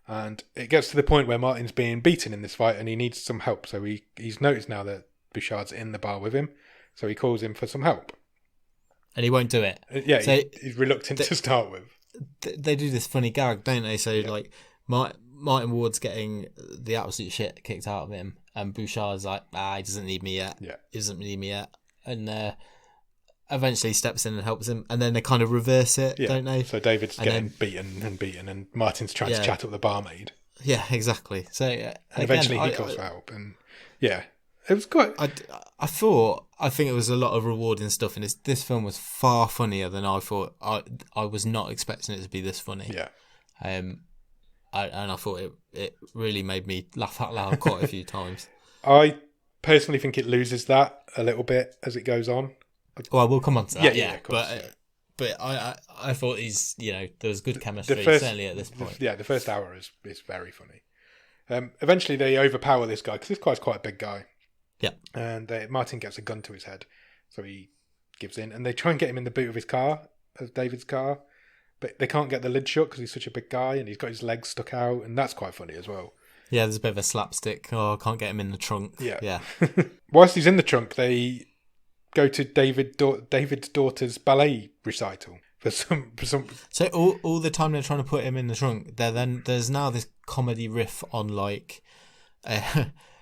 And it gets to the point where Martin's being beaten in this fight and he needs some help. So he's noticed now that Bouchard's in the bar with him. So he calls him for some help. And he won't do it. Yeah, so he's reluctant to start with. They do this funny gag, don't they? So like Martin Ward's getting the absolute shit kicked out of him. And Bouchard's like, he doesn't need me yet. Yeah. He doesn't need me yet. And eventually steps in and helps him. And then they kind of reverse it, don't they? So David's getting beaten and Martin's trying to chat up the barmaid. Yeah, exactly. So and eventually he calls for help. And yeah, it was quite... I think it was a lot of rewarding stuff. And this film was far funnier than I thought. I was not expecting it to be this funny. Yeah. And I thought it really made me laugh out loud quite a few times. I personally think it loses that a little bit as it goes on. Well, we'll come on to that. Yeah, of course, but I thought there was good chemistry, certainly at this point. The first hour is very funny. Eventually they overpower this guy, because this guy's quite a big guy. Yeah. And Martin gets a gun to his head, so he gives in. And they try and get him in the boot of his car, of David's car. But they can't get the lid shut because he's such a big guy and he's got his legs stuck out, and that's quite funny as well. Yeah, there's a bit of a slapstick. Oh, I can't get him in the trunk. Yeah. Whilst he's in the trunk, they go to David's daughter's ballet recital for some. So all the time they're trying to put him in the trunk, there's now this comedy riff on like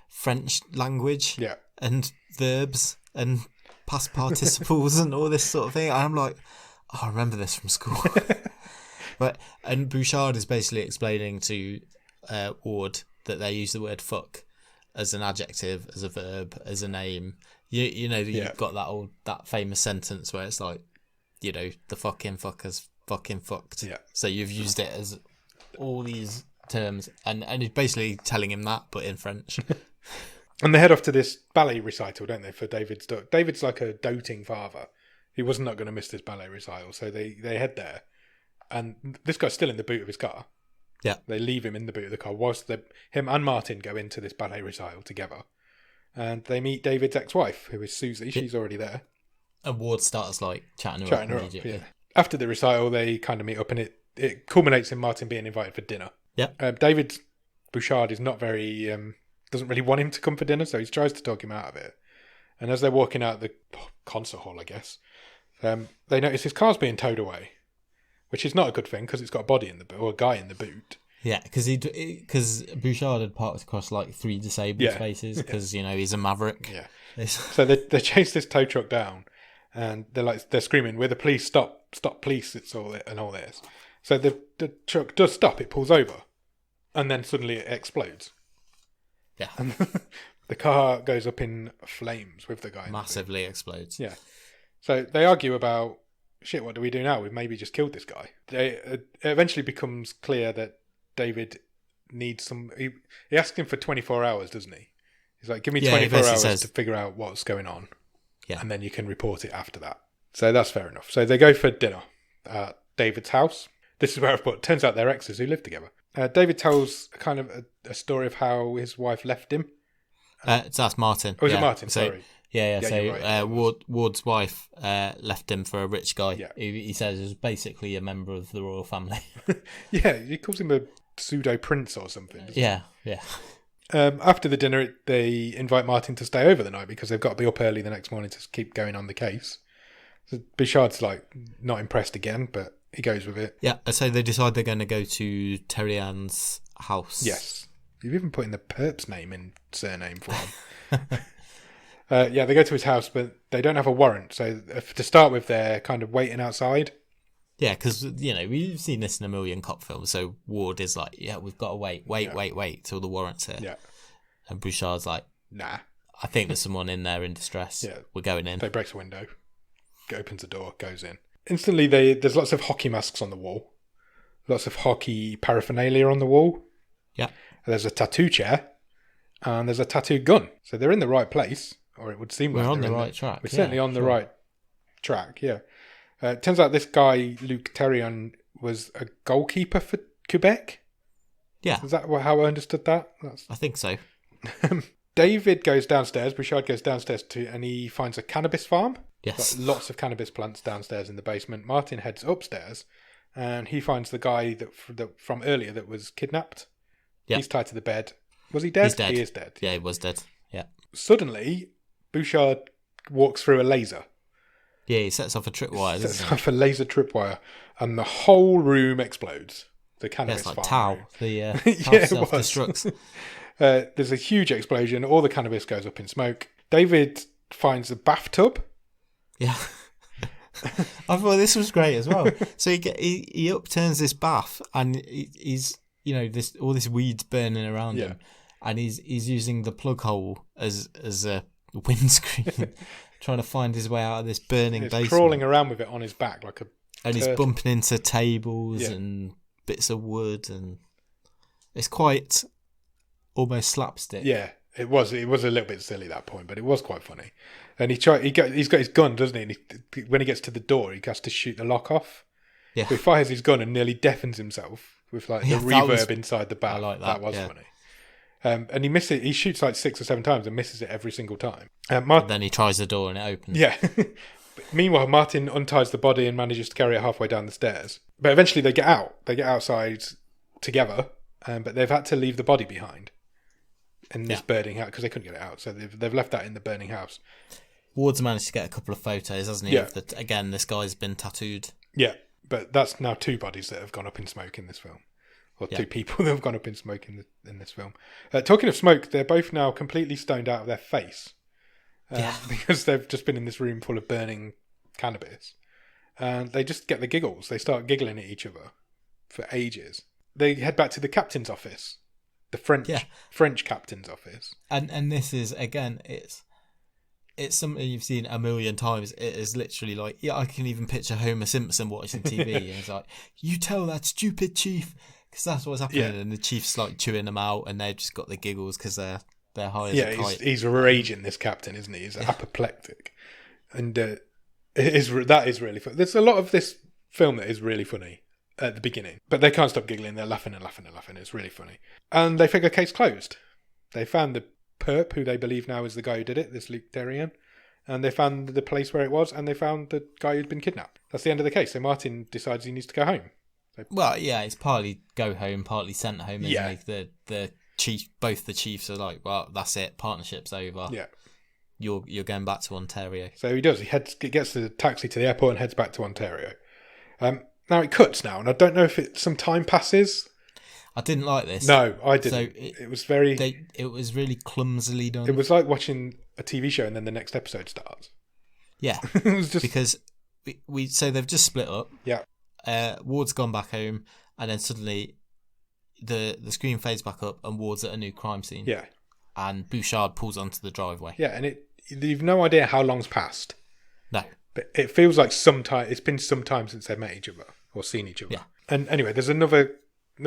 French language, and verbs and past participles and all this sort of thing. And I'm like, I remember this from school. And Bouchard is basically explaining to Ward that they use the word fuck as an adjective, as a verb, as a name. You've got that famous sentence where it's like, the fucking fuckers fucking fucked. Yeah. So you've used it as all these terms, and he's basically telling him that, but in French. And they head off to this ballet recital, don't they, for David's daughter. David's like a doting father. He was not going to miss this ballet recital, so they head there. And this guy's still in the boot of his car. Yeah. They leave him in the boot of the car whilst him and Martin go into this ballet recital together. And they meet David's ex-wife, who is Susie. She's already there. And Ward starts chatting her up immediately. Yeah. After the recital, they kind of meet up, and it culminates in Martin being invited for dinner. Yeah. David Bouchard is not very doesn't really want him to come for dinner, so he tries to talk him out of it. And as they're walking out the concert hall, I guess, they notice his car's being towed away, which is not a good thing because it's got a body in the boot or a guy in the boot. Yeah, because Bouchard had parked across 3 disabled spaces because he's a maverick. Yeah. So they chase this tow truck down, and they're screaming, "We're the police! Stop, police!" It's all this. So the truck does stop. It pulls over, and then suddenly it explodes. Yeah. And the car goes up in flames with the guy. Massively explodes. Yeah. So they argue about, shit, what do we do now? We've maybe just killed this guy. It eventually becomes clear that David needs some... He asks him for 24 hours, doesn't he? He's like, give me 24 hours to figure out what's going on. Yeah. And then you can report it after that. So that's fair enough. So they go for dinner at David's house. This is where I've put, turns out they're exes who live together. David tells kind of a story of how his wife left him. So that's Martin. Oh, is it Martin? Sorry. Yeah. So right. Ward's wife left him for a rich guy. Yeah. He says is basically a member of the royal family. Yeah, he calls him a pseudo prince or something. Yeah. After the dinner, they invite Martin to stay over the night because they've got to be up early the next morning to keep going on the case. So Bouchard's not impressed again, but he goes with it. Yeah, so they decide they're going to go to Terrian's house. Yes. You've even put in the perp's name in surname for him. They go to his house, but they don't have a warrant. So to start with, they're kind of waiting outside. Yeah, because, we've seen this in a million cop films. So Ward is like, yeah, we've got to wait till the warrant's here. Yeah. And Bouchard's like, nah. I think there's someone in there in distress. Yeah. We're going in. So he breaks a window, opens the door, goes in. Instantly, there's lots of hockey masks on the wall. Lots of hockey paraphernalia on the wall. Yeah. There's a tattoo chair. And there's a tattoo gun. So they're in the right place. Or it would seem we're like on the right track. We're certainly on the right track, yeah. It turns out this guy, Luc Terrian, was a goalkeeper for Quebec. Yeah. Is that how I understood that? I think so. David goes downstairs, Bouchard goes downstairs and he finds a cannabis farm. Yes. Lots of cannabis plants downstairs in the basement. Martin heads upstairs and he finds the guy that from earlier that was kidnapped. Yep. He's tied to the bed. Was he dead? He's dead. He is dead. Yeah, he was dead. Yeah. Suddenly, Bouchard walks through a laser. Yeah, he sets off a tripwire. Sets off a laser tripwire, and the whole room explodes. The cannabis farm. It's like Tau. The Tau self-destructs. There's a huge explosion. All the cannabis goes up in smoke. David finds a bathtub. Yeah. I thought this was great as well. So he upturns this bath, and he's all this weed's burning around him, and he's using the plug hole as a windscreen, trying to find his way out of this burning basement. Crawling around with it on his back like a. And he's bumping into tables and bits of wood, and it's quite almost slapstick. Yeah, it was. It was a little bit silly at that point, but it was quite funny. And he's got his gun, doesn't he? And when he gets to the door, he has to shoot the lock off. Yeah. So he fires his gun and nearly deafens himself with the reverb inside the bat. I like that was funny. And he misses. He shoots 6 or 7 times and misses it every single time. Then he tries the door and it opens. Yeah. Meanwhile, Martin unties the body and manages to carry it halfway down the stairs. But eventually they get out. They get outside together, but they've had to leave the body behind in this burning house because they couldn't get it out. So they've left that in the burning house. Ward's managed to get a couple of photos, hasn't he? Yeah. Again, this guy's been tattooed. Yeah, but that's now 2 bodies that have gone up in smoke in this film. Or 2 people that have gone up in smoke in this film. Talking of smoke, they're both now completely stoned out of their face. Because they've just been in this room full of burning cannabis. And they just get the giggles. They start giggling at each other for ages. They head back to the captain's office. The French captain's office. And this is, again, it's something you've seen a million times. It is literally like, I can even picture Homer Simpson watching TV. And he's like, you tell that stupid chief. Because that's what's happening. Yeah. And the chief's chewing them out and they've just got the giggles because they're high as a kite. He's raging, this captain, isn't he? He's apoplectic. And that is really funny. There's a lot of this film that is really funny. at the beginning. But they can't stop giggling. They're laughing and laughing and laughing. It's really funny. And they figure case closed. They found the perp, who they believe now is the guy who did it, this Luke Darian. And they found the place where it was, and they found the guy who'd been kidnapped. That's the end of the case. So Martin decides he needs to go home. So, well, yeah, it's partly go home, partly sent home. Isn't Yeah. it? The chief, both the chiefs are like, well, that's it, partnership's over. Yeah. You're going back to Ontario. So he does. He gets the taxi to the airport and heads back to Ontario. Now it cuts now, and I don't know if some time passes. I didn't like this. No, I didn't. So it was very. It was really clumsily done. It was like watching a TV show and then the next episode starts. Yeah, It was just because so they've just split up. Yeah. Ward's gone back home, and then suddenly the screen fades back up, and Ward's at a new crime scene. Yeah. And Bouchard pulls onto the driveway. Yeah, and you've no idea how long's passed. No. But it feels like it's been some time since they've met each other or seen each other. Yeah. And anyway, there's another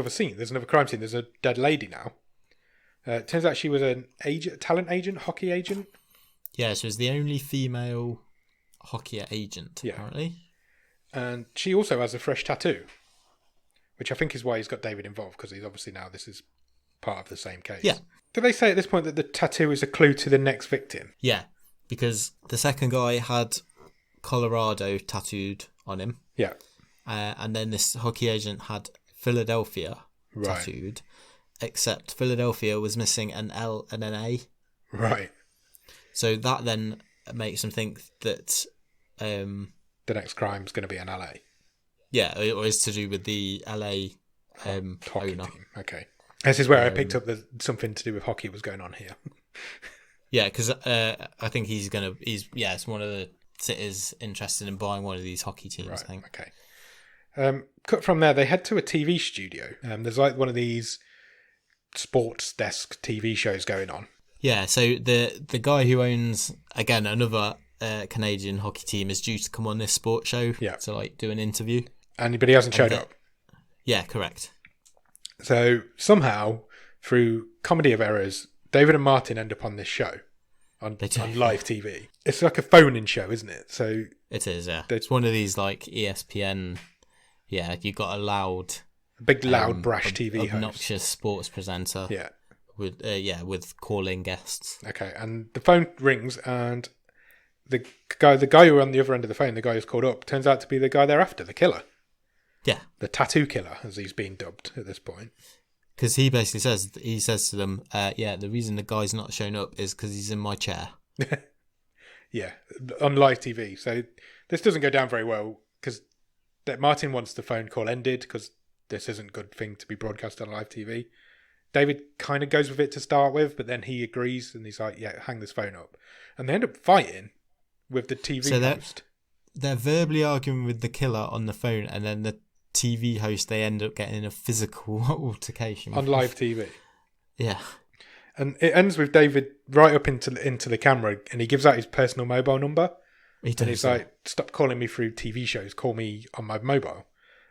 scene. There's another crime scene. There's a dead lady now. It turns out she was an talent agent, hockey agent. Yeah, she was the only female hockey agent, apparently. And she also has a fresh tattoo, which I think is why he's got David involved, because he's obviously now this is part of the same case. Yeah. Do they say at this point that the tattoo is a clue to the next victim? Yeah, because the second guy had Colorado tattooed on him. Yeah. And then this hockey agent had Philadelphia tattooed, except Philadelphia was missing an L and an A. Right. So that then makes them think that the next crime is going to be in LA. Yeah, or is to do with the LA hockey owner. team. Okay. This is where I picked up that something to do with hockey was going on here. Yeah, because I think it's one of the cities interested in buying one of these hockey teams, Right. I think. Okay. Cut from there, they head to a TV studio. There's like one of these sports desk TV shows going on. Yeah, so the guy who owns, again, another Canadian hockey team is due to come on this sports show to like do an interview. But he hasn't showed up. Yeah, correct. So somehow, through comedy of errors, David and Martin end up on this show on live TV. It's like a phone-in show, isn't it? So it is, yeah. It's one of these like ESPN. Yeah, you've got a big loud, brash TV host, obnoxious sports presenter. Yeah, with calling guests. Okay, and the phone rings, and the guy who on the other end of the phone, the guy who's called up, turns out to be the guy they're after, the killer. Yeah, the tattoo killer, as he's been dubbed at this point. Because he basically says to them, the reason the guy's not shown up is because he's in my chair. Yeah, on live TV. So this doesn't go down very well because Martin wants the phone call ended because this isn't a good thing to be broadcast on live TV. David kind of goes with it to start with, but then he agrees and he's like, yeah, hang this phone up. And they end up fighting with the TV host. They're verbally arguing with the killer on the phone, and then the TV host, they end up getting in a physical altercation on live TV. Yeah. And it ends with David right up into the camera, and he gives out his personal mobile number. And he's like, stop calling me through TV shows, call me on my mobile.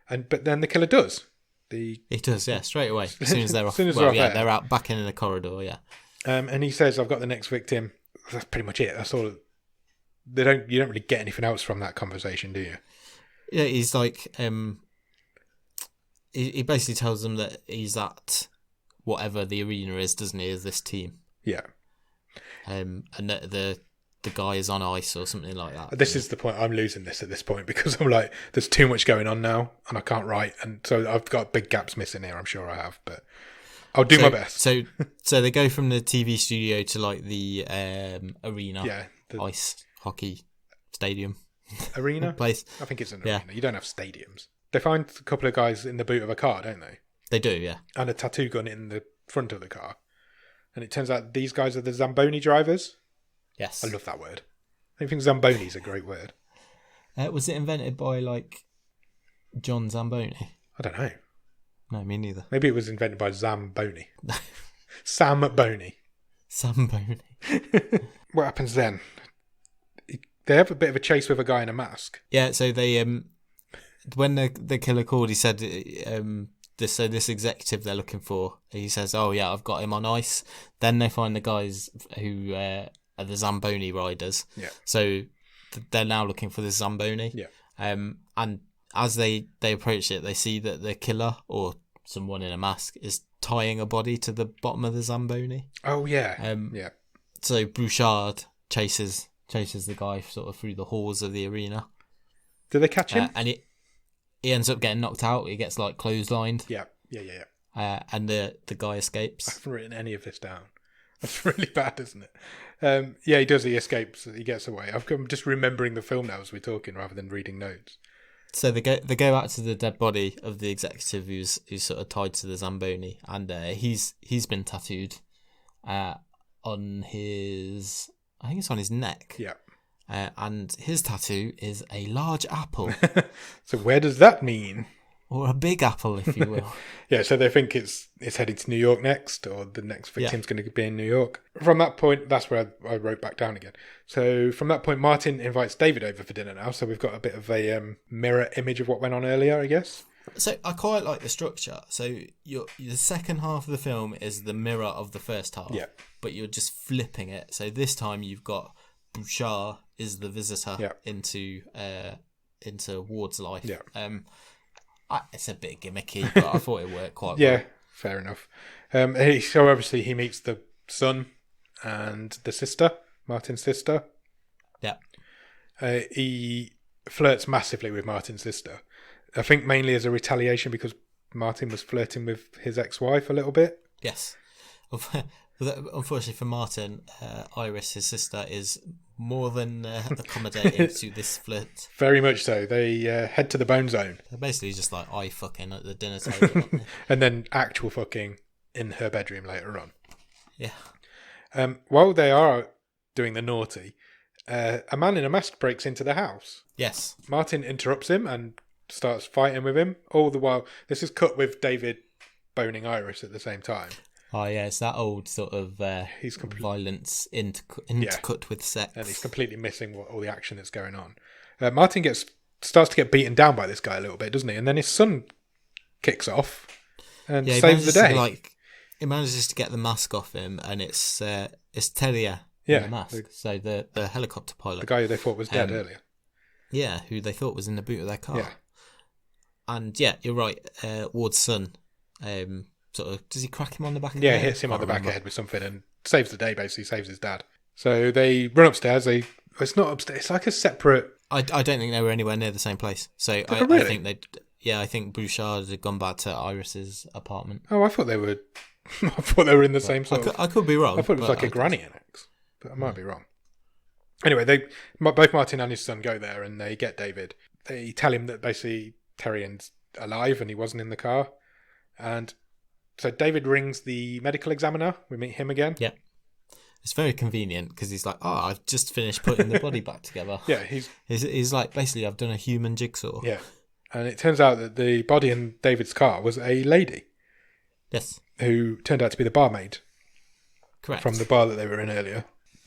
But then the killer does. He does, yeah, straight away. As soon as they're off. They're out back in the corridor, yeah. And he says, I've got the next victim. That's pretty much it. That's all. You don't really get anything else from that conversation, do you? Yeah, he's like, he basically tells them that he's at whatever the arena is, doesn't he, as this team. Yeah. And that the guy is on ice or something like that. This is the point. I'm losing this at this point because I'm like, there's too much going on now and I can't write. And so I've got big gaps missing here. I'm sure I have, but I'll do my best. So they go from the TV studio to like the arena. Yeah. The ice hockey stadium. Arena? Place. I think it's an arena. You don't have stadiums. They find a couple of guys in the boot of a car, don't they? They do, yeah. And a tattoo gun in the front of the car. And it turns out these guys are the Zamboni drivers. Yes. I love that word. I think Zamboni is a great word. Was it invented by, like, John Zamboni? I don't know. No, me neither. Maybe it was invented by Zamboni. Sam Boney. Zamboni. What happens then? They have a bit of a chase with a guy in a mask. Yeah, so they... when the killer called, he said... this executive they're looking for, he says, oh yeah, I've got him on ice. Then they find the guys who are the Zamboni riders. Yeah. So they're now looking for the Zamboni. Yeah. And as they approach it, they see that the killer, or someone in a mask, is tying a body to the bottom of the Zamboni. Oh yeah, yeah. So Bouchard chases the guy sort of through the halls of the arena. Do they catch him? And he ends up getting knocked out. He gets like clotheslined. Yeah. And the guy escapes. I haven't written any of this down. That's really bad, isn't it? Yeah, he does. He escapes. He gets away. I'm just remembering the film now as we're talking, rather than reading notes. So they go out to the dead body of the executive who's sort of tied to the Zamboni, and he's been tattooed on his, I think it's on his neck. Yeah. And his tattoo is a large apple. So where does that mean? Or a big apple, if you will. Yeah, so they think it's heading to New York next, or the next victim's going to be in New York. From that point, that's where I wrote back down again. So from that point, Martin invites David over for dinner now. So we've got a bit of a mirror image of what went on earlier, I guess. So I quite like the structure. So the second half of the film is the mirror of the first half. Yeah. But you're just flipping it. So this time you've got Bouchard is the visitor into Ward's life. Yeah. It's a bit gimmicky, but I thought it worked quite well. Yeah, fair enough. So obviously he meets the son and the sister, Martin's sister. Yeah. He flirts massively with Martin's sister. I think mainly as a retaliation because Martin was flirting with his ex-wife a little bit. Yes. Unfortunately for Martin, Iris, his sister, is more than accommodating to this flirt. Very much so. They head to the bone zone. They're basically just like eye fucking at the dinner table. And then actual fucking in her bedroom later on. Yeah. While they are doing the naughty, a man in a mask breaks into the house. Yes. Martin interrupts him and starts fighting with him. All the while, this is cut with David boning Iris at the same time. Oh yeah, it's that old sort of violence intercut with sex, and he's completely missing all the action that's going on. Martin starts to get beaten down by this guy a little bit, doesn't he? And then his son kicks off and saves the day. He manages to get the mask off him, and it's Terrier in the mask. So the helicopter pilot, the guy who they thought was dead earlier. Yeah, who they thought was in the boot of their car. Yeah. And yeah, you're right. Ward's son. Sort of, does he crack him on the back of the head? Yeah, hits him on the back of the head with something and saves the day, basically, saves his dad. So they run upstairs. It's not upstairs, it's like a separate... I don't think they were anywhere near the same place. So really? I think I think Bouchard had gone back to Iris's apartment. Oh, I thought they were in the same sort of... I could be wrong. I thought it was like a granny annex, but I might be wrong. Anyway, both Martin and his son go there and they get David. They tell him that basically Terrian's alive and he wasn't in the car. And... So David rings the medical examiner. We meet him again. Yeah. It's very convenient because he's like, I've just finished putting the body back together. Yeah, he's like, basically, I've done a human jigsaw. Yeah. And it turns out that the body in David's car was a lady. Yes. Who turned out to be the barmaid. Correct. From the bar that they were in earlier.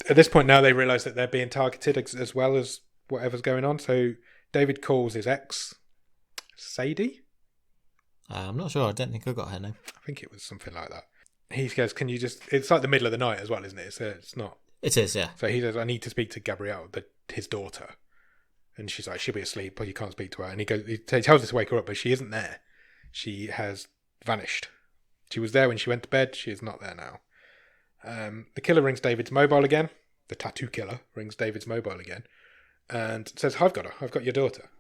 At this point now they realise that they're being targeted as well as whatever's going on. So David calls his ex, Sadie? I'm not sure. I don't think I got her name. I think it was something like that. He goes, can you just... It's like the middle of the night as well, isn't it? It's not... It is, yeah. So he says, I need to speak to Gabrielle, his daughter. And she's like, she'll be asleep, but you can't speak to her. And he tells her to wake her up, but she isn't there. She has vanished. She was there when she went to bed. She is not there now. The killer rings David's mobile again. The tattoo killer rings David's mobile again. And says, I've got her. I've got your daughter.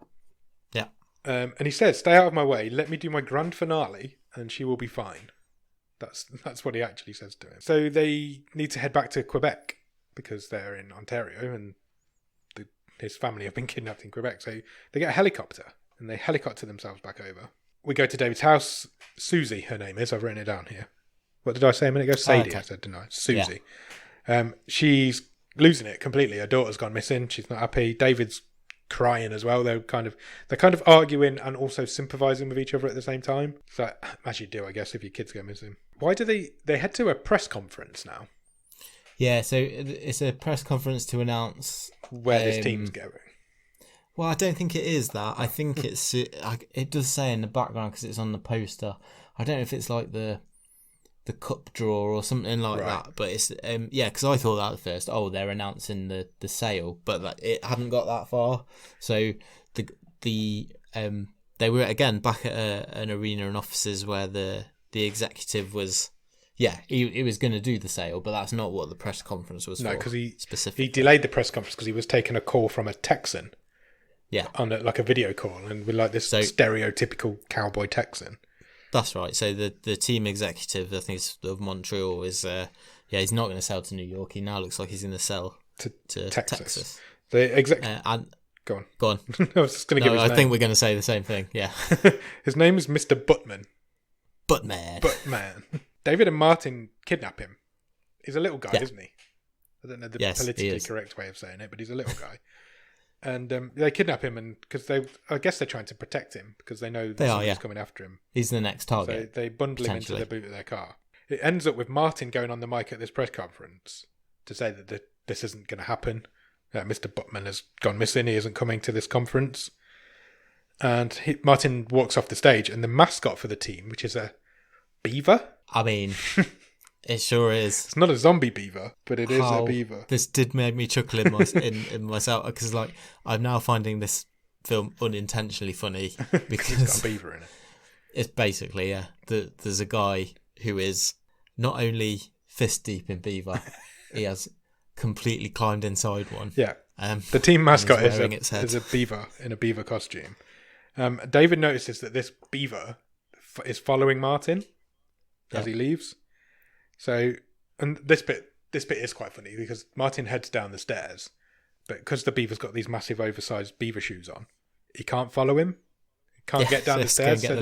Yeah. And he says, stay out of my way, let me do my grand finale, and she will be fine. That's what he actually says to him. So they need to head back to Quebec, because they're in Ontario, and his family have been kidnapped in Quebec. So they get a helicopter, and they helicopter themselves back over. We go to David's house. Susie, her name is. I've written it down here. What did I say a minute ago? Sadie, okay. I said, didn't I? Susie. Yeah. She's losing it completely. Her daughter's gone missing. She's not happy. David's crying as well. They're kind of arguing and also sympathising with each other at the same time. So as you do, I guess, if your kids go missing. Why do they head to a press conference now? Yeah, so it's a press conference to announce where this team's going. Well, I don't think it is that. I think it does say in the background because it's on the poster. I don't know if it's like the cup draw or something like that, but it's because I thought that at first. Oh, they're announcing the sale, but it hadn't got that far. So the they were again back at an arena and offices where the executive was. Yeah, he was going to do the sale, but that's not what the press conference was for. No, because specifically he delayed the press conference because he was taking a call from a Texan. Yeah, on a video call, and with like this stereotypical cowboy Texan. That's right. So the team executive, I think it's of Montreal, is he's not going to sell to New York. He now looks like he's going to sell to Texas. The executive. Go on. I was just going to give his name. I think we're going to say the same thing. Yeah. His name is Mr. Buttman. Buttman. David and Martin kidnap him. He's a little guy, isn't he? I don't know the politically correct way of saying it, but he's a little guy. And they kidnap him, and because I guess they're trying to protect him because they know someone's coming after him. He's the next target. So they bundle him into the boot of their car. It ends up with Martin going on the mic at this press conference to say that this isn't going to happen. Mr. Buttman has gone missing. He isn't coming to this conference. And Martin walks off the stage, and the mascot for the team, which is a beaver. I mean, it sure is. It's not a zombie beaver, but it is a beaver. This did make me chuckle in myself because, like, I'm now finding this film unintentionally funny because it's got a beaver in it. It's basically there's a guy who is not only fist deep in beaver, he has completely climbed inside one. Yeah. The team mascot is a beaver in a beaver costume. David notices that this beaver is following Martin as he leaves. So, and this bit is quite funny because Martin heads down the stairs, but because the beaver's got these massive oversized beaver shoes on, he can't follow him. He can't get down the stairs. So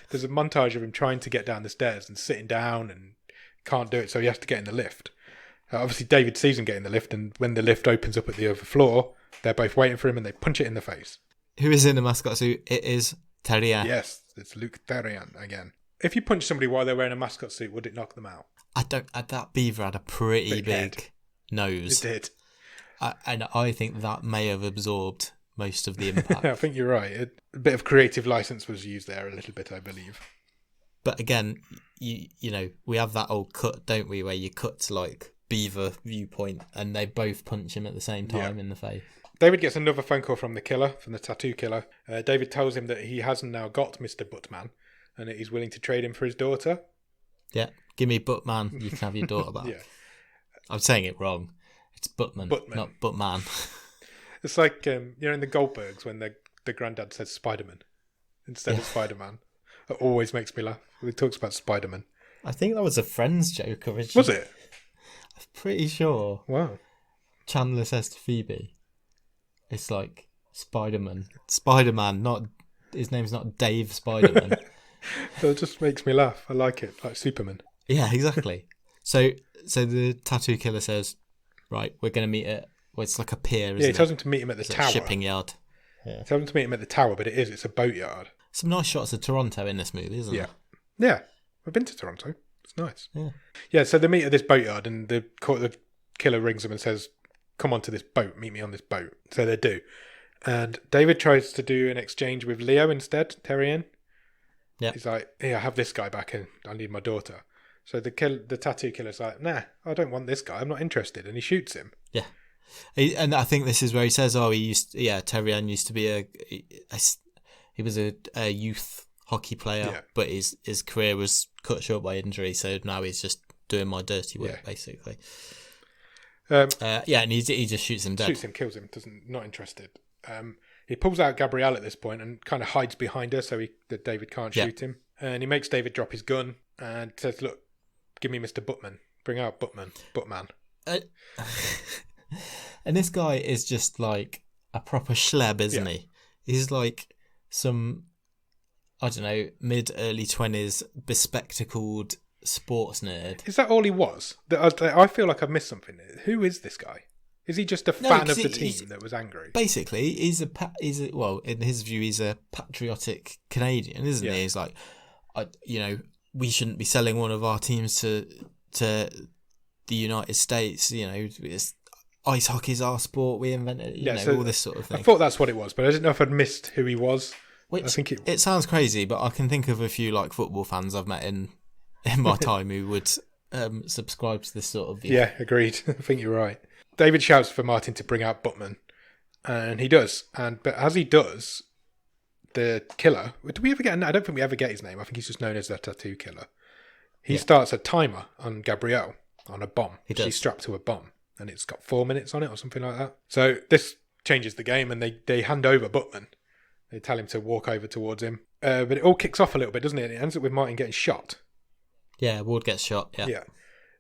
there's a montage of him trying to get down the stairs and sitting down and can't do it. So he has to get in the lift. Obviously, David sees him get in the lift, and when the lift opens up at the other floor, they're both waiting for him, and they punch it in the face. Who is in the mascot suit? It is Terrien. Yes, it's Luc Terrien again. If you punch somebody while they're wearing a mascot suit, would it knock them out? That beaver had a pretty big nose. It did. And I think that may have absorbed most of the impact. I think you're right. A bit of creative license was used there a little bit, I believe. But again, you know, we have that old cut, don't we, where you cut to like beaver viewpoint and they both punch him at the same time in the face. David gets another phone call from the tattoo killer. David tells him that he has now got Mr. Buttman and that he's willing to trade him for his daughter. Yeah, give me Buttman, you can have your daughter back. Yeah. I'm saying it wrong. It's Buttman. Not Buttman. It's like, in the Goldbergs when the granddad says Spider-Man instead of Spider-Man. It always makes me laugh when he talks about Spider-Man. I think that was a Friends joke originally. Was it? I'm pretty sure. Wow. Chandler says to Phoebe, it's like Spider-Man. Spider-Man, not his name's not Dave Spider-Man. It just makes me laugh. I like it, like Superman. Yeah, exactly. So the tattoo killer says, right, we're going to meet at, well, it's like a pier, isn't it? He tells him to meet him at the tower. Shipping yard. Yeah. He tells him to meet him at the tower, but it's a boatyard. Some nice shots of Toronto in this movie, isn't there? Yeah. We've been to Toronto. It's nice. Yeah. Yeah, so they meet at this boatyard and the killer rings him and says, come onto this boat, meet me on this boat. So they do. And David tries to do an exchange with Leo instead, Terrien. Yeah. He's like, here, I have this guy back and I need my daughter. So the tattoo killer's like, nah, I don't want this guy. I'm not interested. And he shoots him. Yeah. And I think this is where he says, Terrien used to be he was a youth hockey player, but his career was cut short by injury. So now he's just doing my dirty work, basically. And he just shoots him dead. Shoots him, kills him, not interested. He pulls out Gabrielle at this point and kind of hides behind her so that David can't shoot him. And he makes David drop his gun and says, look, give me Mr. Buttman. Bring out Buttman. And this guy is just like a proper schleb, isn't he? He's like some, I don't know, mid-early 20s bespectacled sports nerd. Is that all he was? I feel like I've missed something. Who is this guy? Is he just a fan of the team that was angry? Basically, he's in his view, he's a patriotic Canadian, isn't he? He's like, we shouldn't be selling one of our teams to the United States. Ice hockey's our sport. We invented, all this sort of thing. I thought that's what it was, but I didn't know if I'd missed who he was. Which, I think it sounds crazy, but I can think of a few like football fans I've met in my time who would subscribe to this sort of view. Yeah, agreed. I think you're right. David shouts for Martin to bring out Buttman, and he does. But as he does, the killer, do we ever get I don't think we ever get his name. I think he's just known as the tattoo killer. He Yeah. starts a timer on Gabrielle on a bomb. He does. She's strapped to a bomb and it's got 4 minutes on it or something like that. So this changes the game and they hand over Butman. They tell him to walk over towards him. But it all kicks off a little bit, doesn't it? And it ends up with Martin getting shot. Yeah, Ward gets shot. Yeah.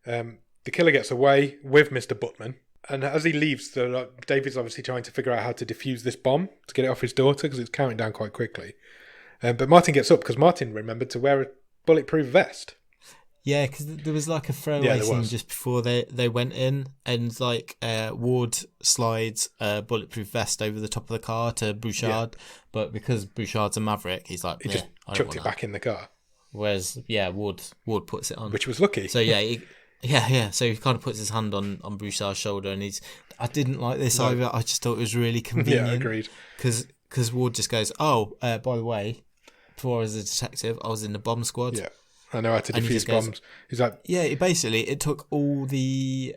The killer gets away with Mr. Butman. And as he leaves, David's obviously trying to figure out how to defuse this bomb to get it off his daughter because it's counting down quite quickly. But Martin gets up because Martin remembered to wear a bulletproof vest. Yeah, because there was like a throwaway scene just before they went in, and like Ward slides a bulletproof vest over the top of the car to Bouchard, but because Bouchard's a maverick, he's like, he just chucked it back in the car. Whereas, Ward puts it on, which was lucky. So so he kind of puts his hand on Bouchard's shoulder, and I didn't like this either. I just thought it was really convenient. Yeah, agreed. Because Ward just goes, by the way, before I was a detective, I was in the bomb squad. Yeah. I know how to defuse bombs. He's like, it took all the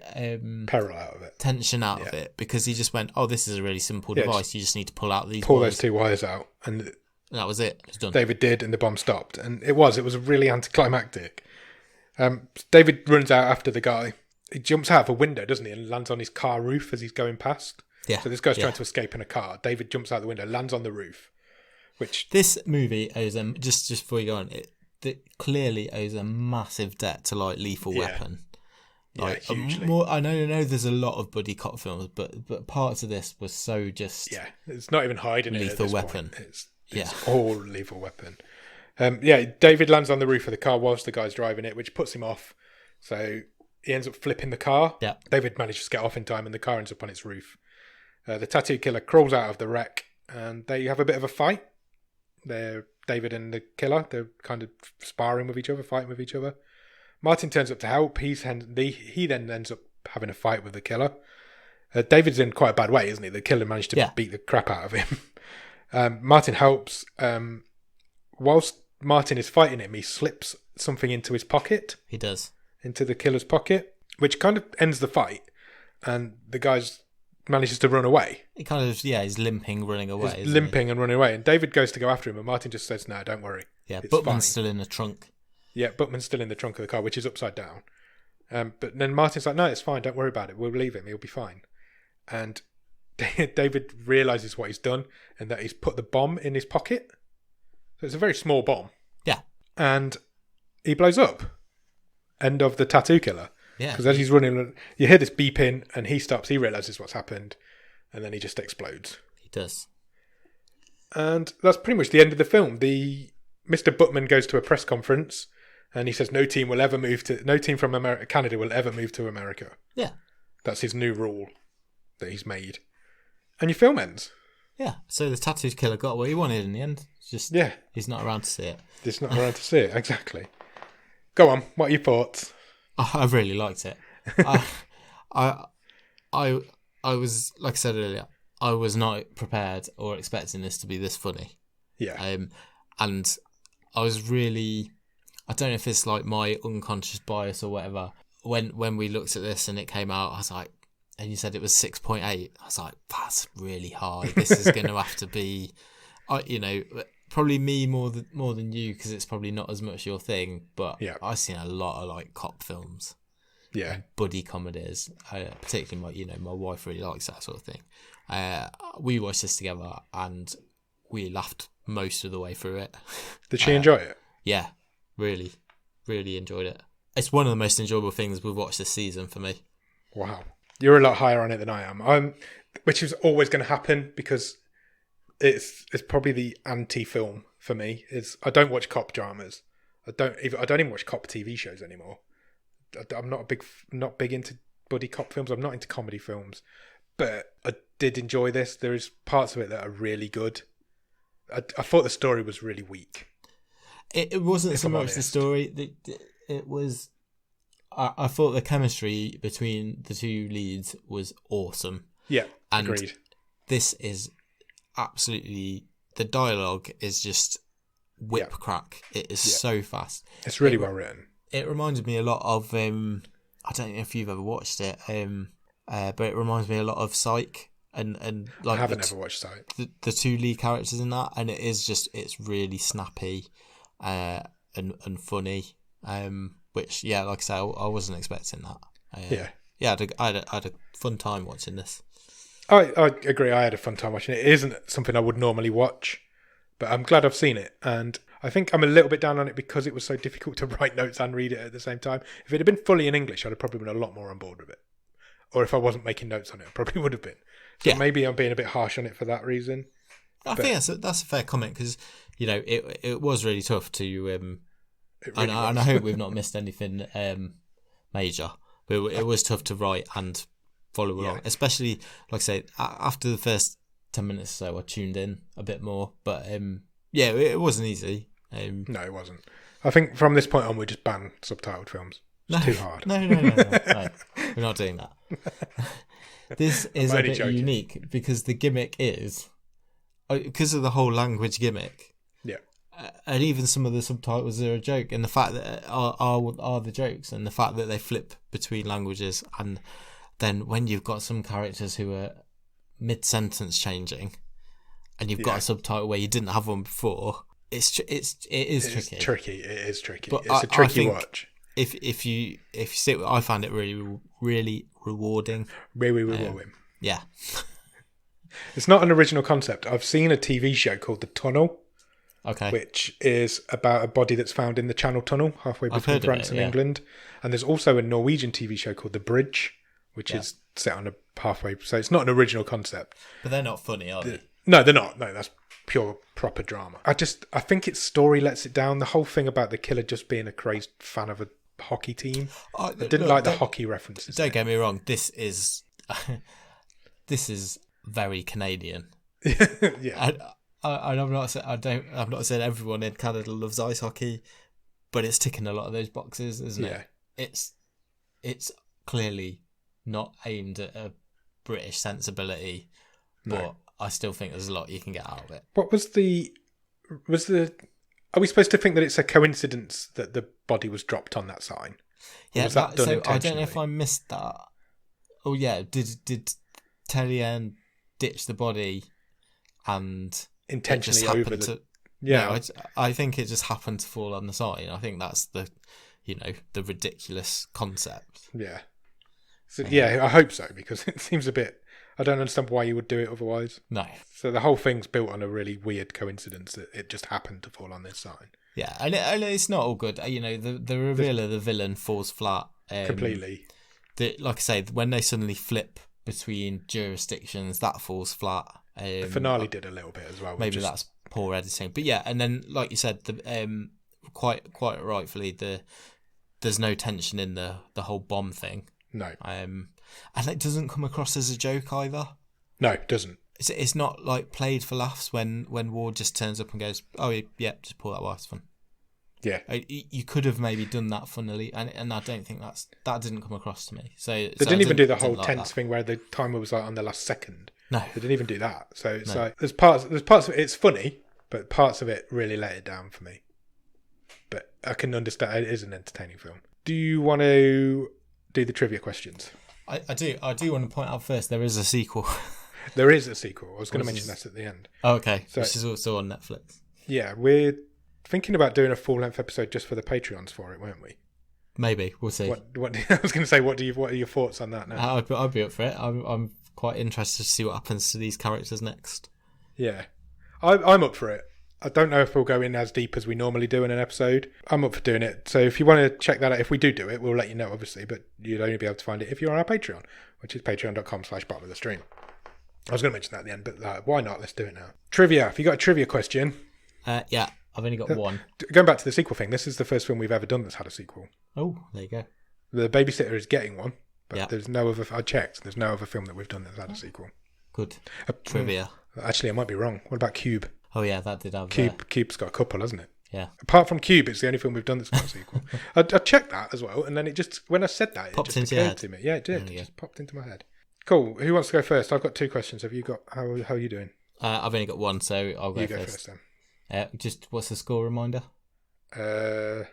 peril out of it, tension out of it, because he just went, this is a really simple device. You just need to pull out these those 2 wires out, and that was it. It's done. David did, and the bomb stopped, and it was really anticlimactic. David runs out after the guy. He jumps out of a window, doesn't he, and lands on his car roof as he's going past. Yeah. So this guy's trying to escape in a car. David jumps out the window, lands on the roof. Which this movie owes them, just before you go on, it clearly owes a massive debt to like Lethal Weapon. Like, hugely. I know there's a lot of buddy cop films, but parts of this was so just it's not even hiding Lethal Weapon. It's all Lethal Weapon. David lands on the roof of the car whilst the guy's driving it, which puts him off. So he ends up flipping the car. Yeah. David manages to get off in time, and the car ends up on its roof. The tattoo killer crawls out of the wreck, and they have a bit of a fight. They're David and the killer. They're kind of sparring with each other, fighting with each other. Martin turns up to help. He then ends up having a fight with the killer. David's in quite a bad way, isn't he? The killer managed to beat the crap out of him. Martin helps. Whilst Martin is fighting him, he slips something into his pocket. He does. Into the killer's pocket, which kind of ends the fight. And the guy's manages to run away. He kind of, he's limping, running away. He's limping and running away. And David goes to go after him, and Martin just says, no, don't worry. Yeah, Butman's still in the trunk. Yeah, Butman's still in the trunk of the car, which is upside down. But then Martin's like, no, it's fine, don't worry about it. We'll leave him, he'll be fine. And David realises what he's done, and that he's put the bomb in his pocket. So it's a very small bomb. Yeah. And he blows up. End of the tattoo killer. Yeah. Because as he's running, you hear this beeping, and he stops, he realises what's happened, and then he just explodes. He does. And that's pretty much the end of the film. Mr. Butman goes to a press conference, and he says no team from Canada will ever move to America. Yeah. That's his new rule that he's made. And your film ends. Yeah. So the tattoo killer got what he wanted in the end. It's just he's not around to see it. He's not around to see it, exactly. Go on, what are your thoughts? I really liked it. I was, like I said earlier, I was not prepared or expecting this to be this funny. Yeah. And I was really, I don't know if it's like my unconscious bias or whatever. When we looked at this and it came out, I was like, and you said it was 6.8. I was like, that's really high. This is going to have to be, probably me more than you, because it's probably not as much your thing. But I've seen a lot of like cop films, buddy comedies. Particularly my wife really likes that sort of thing. We watched this together and we laughed most of the way through it. Did she enjoy it? Yeah, really, really enjoyed it. It's one of the most enjoyable things we've watched this season for me. Wow, you're a lot higher on it than I am. Which is always going to happen because it's probably the anti-film for me. I don't watch cop dramas. I don't even watch cop TV shows anymore. I'm not big into buddy cop films. I'm not into comedy films, but I did enjoy this. There is parts of it that are really good. I thought the story was really weak. It wasn't so much the story. It was. I thought the chemistry between the two leads was awesome. Yeah, and agreed. This is absolutely, the dialogue is just whip crack. It is so fast. It's really well written. It reminded me a lot of I don't know if you've ever watched it, but it reminds me a lot of Psych. and I like haven't ever watched Sight. the two lead characters in that, and it's really snappy, and funny. Which like I say, I wasn't expecting that. I had a fun time watching this. I agree. I had a fun time watching it. It isn't something I would normally watch, but I'm glad I've seen it. And I think I'm a little bit down on it because it was so difficult to write notes and read it at the same time. If it had been fully in English, I'd have probably been a lot more on board with it. Or if I wasn't making notes on it, I probably would have been. So maybe I'm being a bit harsh on it for that reason. I think that's a fair comment because it was really tough to. And I hope we've not missed anything major, but it was tough to write and follow along, especially like I say after the first 10 minutes or so I tuned in a bit more, but it wasn't easy. No, it wasn't. I think from this point on we just ban subtitled films. It's too hard. No, we're not doing that. This is a bit unique because the gimmick is because of the whole language gimmick. Yeah. And even some of the subtitles are a joke, and the fact that are the jokes, and the fact that they flip between languages, and then when you've got some characters who are mid-sentence changing, and you've got a subtitle where you didn't have one before, it is tricky. It is tricky. But it's a tricky watch. If you sit, I found it really rewarding. Really rewarding. Yeah. It's not an original concept. I've seen a TV show called The Tunnel. Okay. Which is about a body that's found in the Channel Tunnel halfway between France and England. And there's also a Norwegian TV show called The Bridge, which is set on a halfway. So it's not an original concept. But they're not funny, are they? No, they're not. No, that's pure proper drama. I think its story lets it down. The whole thing about the killer just being a crazy fan of a hockey team. I didn't like the hockey references. Don't get me wrong. This is very Canadian. Yeah. I'm not saying everyone in Canada loves ice hockey, but it's ticking a lot of those boxes, isn't it? It's clearly not aimed at a British sensibility, but I still think there's a lot you can get out of it. What was the? Are we supposed to think that it's a coincidence that the body was dropped on that sign? Yeah, was that done intentionally? I don't know if I missed that. Oh yeah, did Terrien ditch the body and intentionally over the? I think it just happened to fall on the sign. I think that's the ridiculous concept. Yeah. So, I hope so, because it seems a bit. I don't understand why you would do it otherwise. No. So the whole thing's built on a really weird coincidence that it just happened to fall on this sign. Yeah, and it's not all good. The reveal of the villain falls flat. Completely. Like I say, when they suddenly flip between jurisdictions, that falls flat. The finale did a little bit as well. Maybe that's poor editing. But yeah, and then, like you said, quite rightfully, there's no tension in the whole bomb thing. No. And it doesn't come across as a joke either. No, it doesn't. It's not like played for laughs when Huard just turns up and goes, "Oh yeah, just pull that wire, it's fun." Yeah, you could have maybe done that funnily, and I don't think that didn't come across to me. So they didn't even do the whole tense like thing where the timer was like on the last second. No, they didn't even do that. So it's like there's parts of it. It's funny, but parts of it really let it down for me. But I can understand it is an entertaining film. Do you want to do the trivia questions? I do want to point out first there is a sequel. There is a sequel. I was going to mention that at the end. Oh, okay. So, which is also on Netflix. Yeah, we're thinking about doing a full-length episode just for the Patreons for it, weren't we? Maybe we'll see. What I was going to say. What are your thoughts on that now? I'd be up for it. I'm quite interested to see what happens to these characters next. Yeah, I'm up for it. I don't know if we'll go in as deep as we normally do in an episode. I'm up for doing it. So if you want to check that out, if we do it, we'll let you know, obviously. But you'd only be able to find it if you're on our Patreon, which is patreon.com/bottomofthestream. I was going to mention that at the end, but why not? Let's do it now. Trivia. Have you got a trivia question? Yeah, I've only got one. Going back to the sequel thing, this is the first film we've ever done that's had a sequel. Oh, there you go. The Babysitter is getting one, but there's no other. I checked. There's no other film that we've done that's had a sequel. Good. Trivia. Actually, I might be wrong. What about Cube? Oh yeah, that did have Cube's got a couple, hasn't it? Yeah. Apart from Cube, it's the only film we've done that's got a sequel. I checked that as well, and then it just when I said that, it just occurred to me. Yeah, it did. It just popped into my head. Cool. Who wants to go first? I've got two questions. Have you got? How are you doing? I've only got one, so I'll go first. You go first then. Just what's the score reminder? 8-6.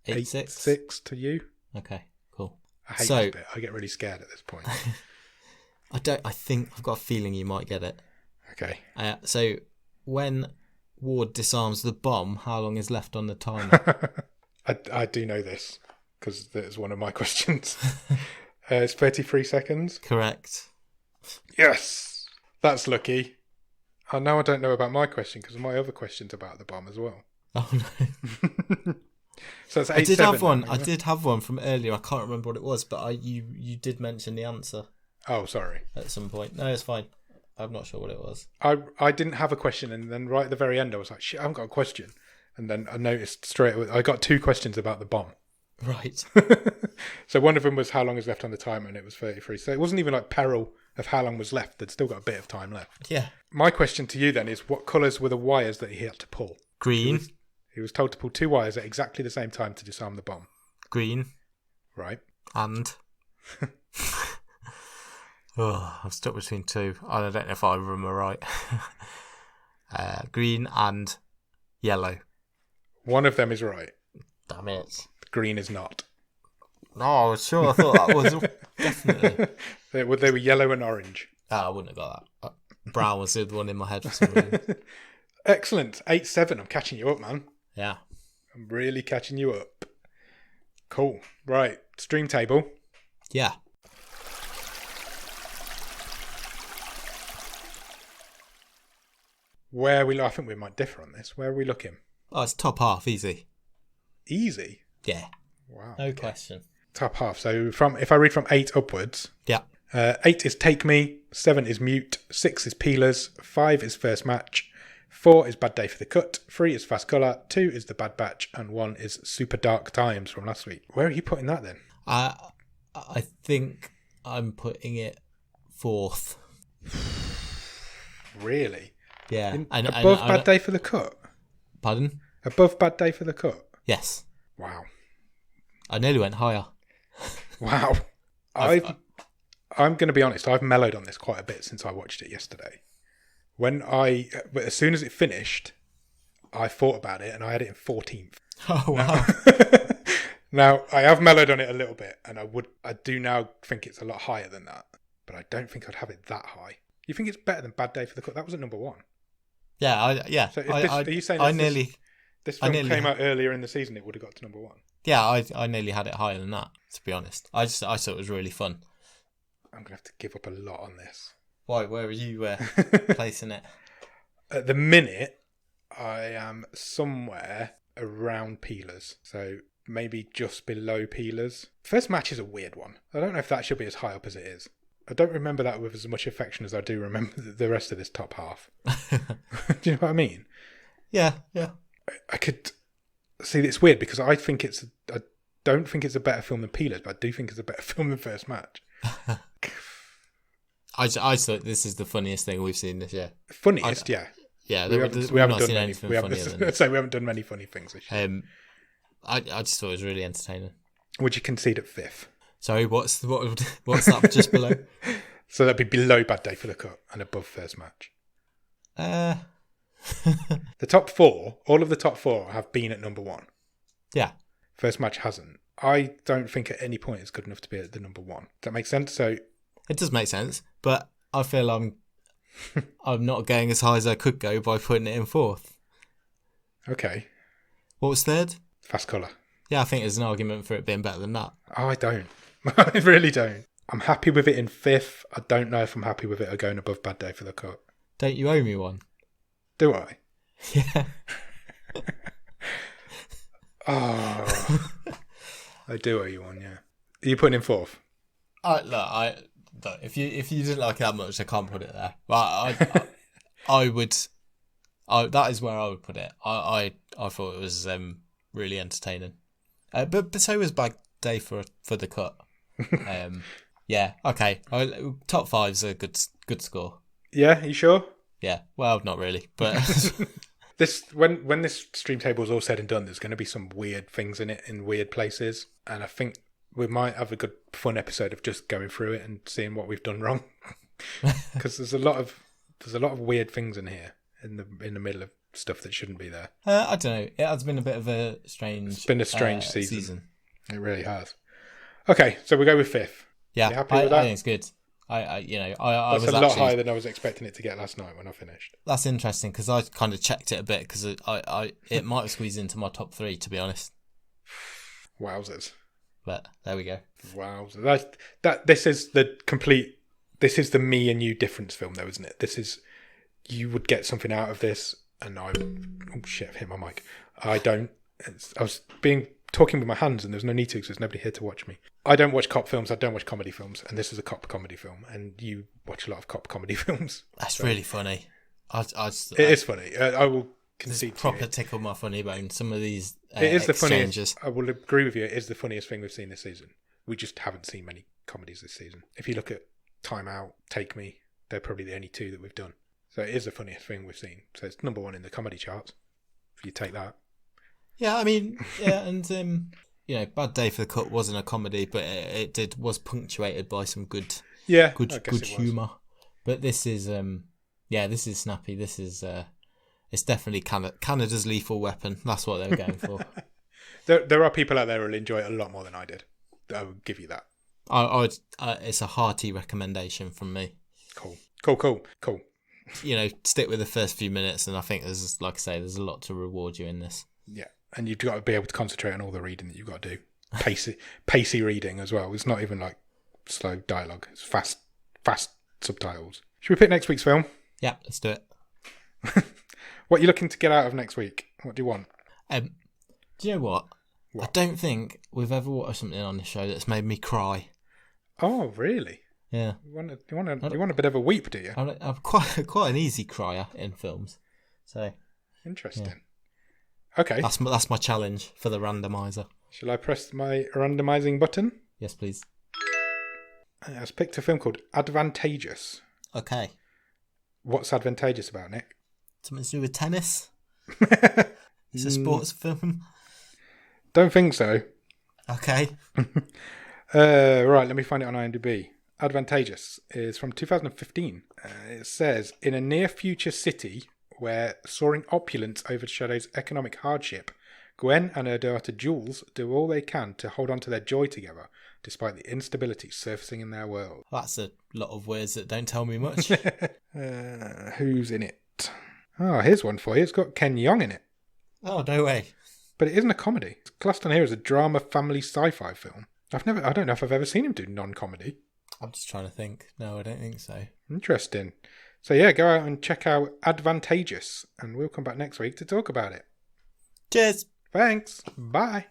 8-6 to you. Okay, cool. I hate this bit. I get really scared at this point. I think I've got a feeling you might get it. Okay. So when Huard disarms the bomb, how long is left on the timer? I do know this because that's one of my questions. It's 33 seconds. Correct. Yes, that's lucky. Now I don't know about my question because my other question's about the bomb as well. Oh no. So it's 8-7. I did have one. I did have one from earlier. I can't remember what it was, but you did mention the answer. Oh, sorry. At some point. No, it's fine. I'm not sure what it was. I didn't have a question, and then right at the very end, I was like, shit, I haven't got a question. And then I noticed straight away, I got 2 questions about the bomb. Right. So one of them was how long is left on the timer, and it was 33. So it wasn't even like peril of how long was left. They'd still got a bit of time left. Yeah. My question to you then is, what colours were the wires that he had to pull? Green. He was told to pull 2 wires at exactly the same time to disarm the bomb. Green. Right. And... I'm stuck between 2. I don't know if either of them are right. Green and yellow. One of them is right. Damn it. Green is not. No, I was sure. I thought that was definitely. They were yellow and orange. I wouldn't have got that. Brown was the one in my head for some reason. Excellent. 8-7. I'm catching you up, man. Yeah. I'm really catching you up. Cool. Right. Stream table. Yeah. I think we might differ on this. Where are we looking? Oh, it's top half, easy. Easy? Yeah. Wow. No question. Top half. So if I read from 8 upwards. Yeah. 8 is Take Me. 7 is Mute. 6 is Peelers. 5 is First Match. 4 is Bad Day for the Cut. 3 is Fast Colour. 2 is The Bad Batch. And 1 is Super Dark Times from last week. Where are you putting that then? I think I'm putting it 4th. Really? Yeah. Above Bad Day for the Cut? Pardon? Above Bad Day for the Cut? Yes. Wow. I nearly went higher. Wow. I'm going to be honest, I've mellowed on this quite a bit since I watched it yesterday. But as soon as it finished, I thought about it and I had it in 14th. Oh, wow. Now, I have mellowed on it a little bit, and I do now think it's a lot higher than that, but I don't think I'd have it that high. You think it's better than Bad Day for the Cut? That was at number 1. Yeah, So are you saying this film came out earlier in the season, it would have got to number 1? Yeah, I nearly had it higher than that, to be honest. I thought it was really fun. I'm going to have to give up a lot on this. Why? Where are you placing it? At the minute, I am somewhere around Peelers. So maybe just below Peelers. First Match is a weird one. I don't know if that should be as high up as it is. I don't remember that with as much affection as I do remember the rest of this top half. Do you know what I mean? Yeah. I could see it's weird because I don't think it's a better film than Peelers, but I do think it's a better film than First Match. I thought this is the funniest thing we've seen this year. Funniest, yeah. Yeah, we haven't done anything funnier than this. So we haven't done many funny things this year. I just thought it was really entertaining. Would you concede at 5th? Sorry, what's that just below? So that'd be below Bad Day for the Cut and above First Match. The top 4, all of the top 4 have been at number 1. Yeah. First Match hasn't. I don't think at any point it's good enough to be at the number 1. Does that make sense? So it does make sense, but I feel I'm not going as high as I could go by putting it in 4th. Okay. What was 3rd? Fast Colour. Yeah, I think there's an argument for it being better than that. Oh, I don't. I really don't. I'm happy with it in 5th. I don't know if I'm happy with it going above Bad Day for the Cut. Don't you owe me one? Do I? Yeah. Oh. I do owe you one, yeah. Are you putting in 4th? Look, if you didn't like it that much, I can't put it there. But I would. That is where I would put it. I thought it was really entertaining. But so was Bad Day for the Cut. Yeah. Okay. Top 5's a good score. Yeah. You sure? Yeah. Well, not really, but when this stream table is all said and done, there's going to be some weird things in it in weird places, and I think we might have a good fun episode of just going through it and seeing what we've done wrong, because there's a lot of weird things in here in the middle of stuff that shouldn't be there. I don't know. It has been a bit of a strange. It's been a strange season. It really has. Okay, so we go with 5th. Yeah, you happy with that? I think it's good. I That's was a lot actually higher than I was expecting it to get last night when I finished. That's interesting because I kind of checked it a bit because it might have squeezed into my top 3 to be honest. Wowzers! But there we go. Wowzers! This is the complete. This is the me and you difference film, though, isn't it? This is you would get something out of this, and I. Oh shit! I've hit my mic. I don't. I was talking with my hands, and there's no need to because there's nobody here to watch me. I don't watch cop films. I don't watch comedy films, and this is a cop comedy film. And you watch a lot of cop comedy films. That's really funny. It is funny. I will concede to proper you. tickle my funny bone. Some of these It is the exchanges. funniest. I will agree with you. It is the funniest thing we've seen this season. We just haven't seen many comedies this season. If you look at Time Out, Take Me, they're probably the only 2 that we've done. So it is the funniest thing we've seen. So it's number 1 in the comedy charts. If you take that. Yeah, I mean, yeah, and Bad Day for the Cut wasn't a comedy, but it was punctuated by some good humour. But this is this is snappy. This is it's definitely Canada's Lethal Weapon. That's what they were going for. There are people out there who'll enjoy it a lot more than I did. I would give you that. It's a hearty recommendation from me. Cool. Stick with the first few minutes, and I think there's a lot to reward you in this. Yeah, and you've got to be able to concentrate on all the reading that you've got to do. Pacey reading as well. It's not even like slow dialogue. It's fast subtitles. Should we pick next week's film? Yeah, let's do it. What are you looking to get out of next week? What do you want? Do you know what? I don't think we've ever watched something on the show that's made me cry. Oh, really? Yeah. You want a bit of a weep, do you? I'm quite an easy crier in films. So interesting. Yeah. Okay. That's my challenge for the randomizer. Shall I press my randomizing button? Yes, please. I've picked a film called Advantageous. Okay. What's advantageous about, Nick? Something to do with tennis? It's a sports film? Don't think so. Okay. Right, let me find it on IMDb. Advantageous is from 2015. It says, in a near future city where soaring opulence overshadows economic hardship, Gwen and her daughter Jules do all they can to hold on to their joy together, despite the instability surfacing in their world. That's a lot of words that don't tell me much. Who's in it? Oh, here's one for you. It's got Ken Jeong in it. Oh, no way. But it isn't a comedy. It's classed on here as a drama family sci-fi film. I don't know if I've ever seen him do non-comedy. I'm just trying to think. No, I don't think so. Interesting. So yeah, go out and check out Advantageous, and we'll come back next week to talk about it. Cheers. Thanks. Bye.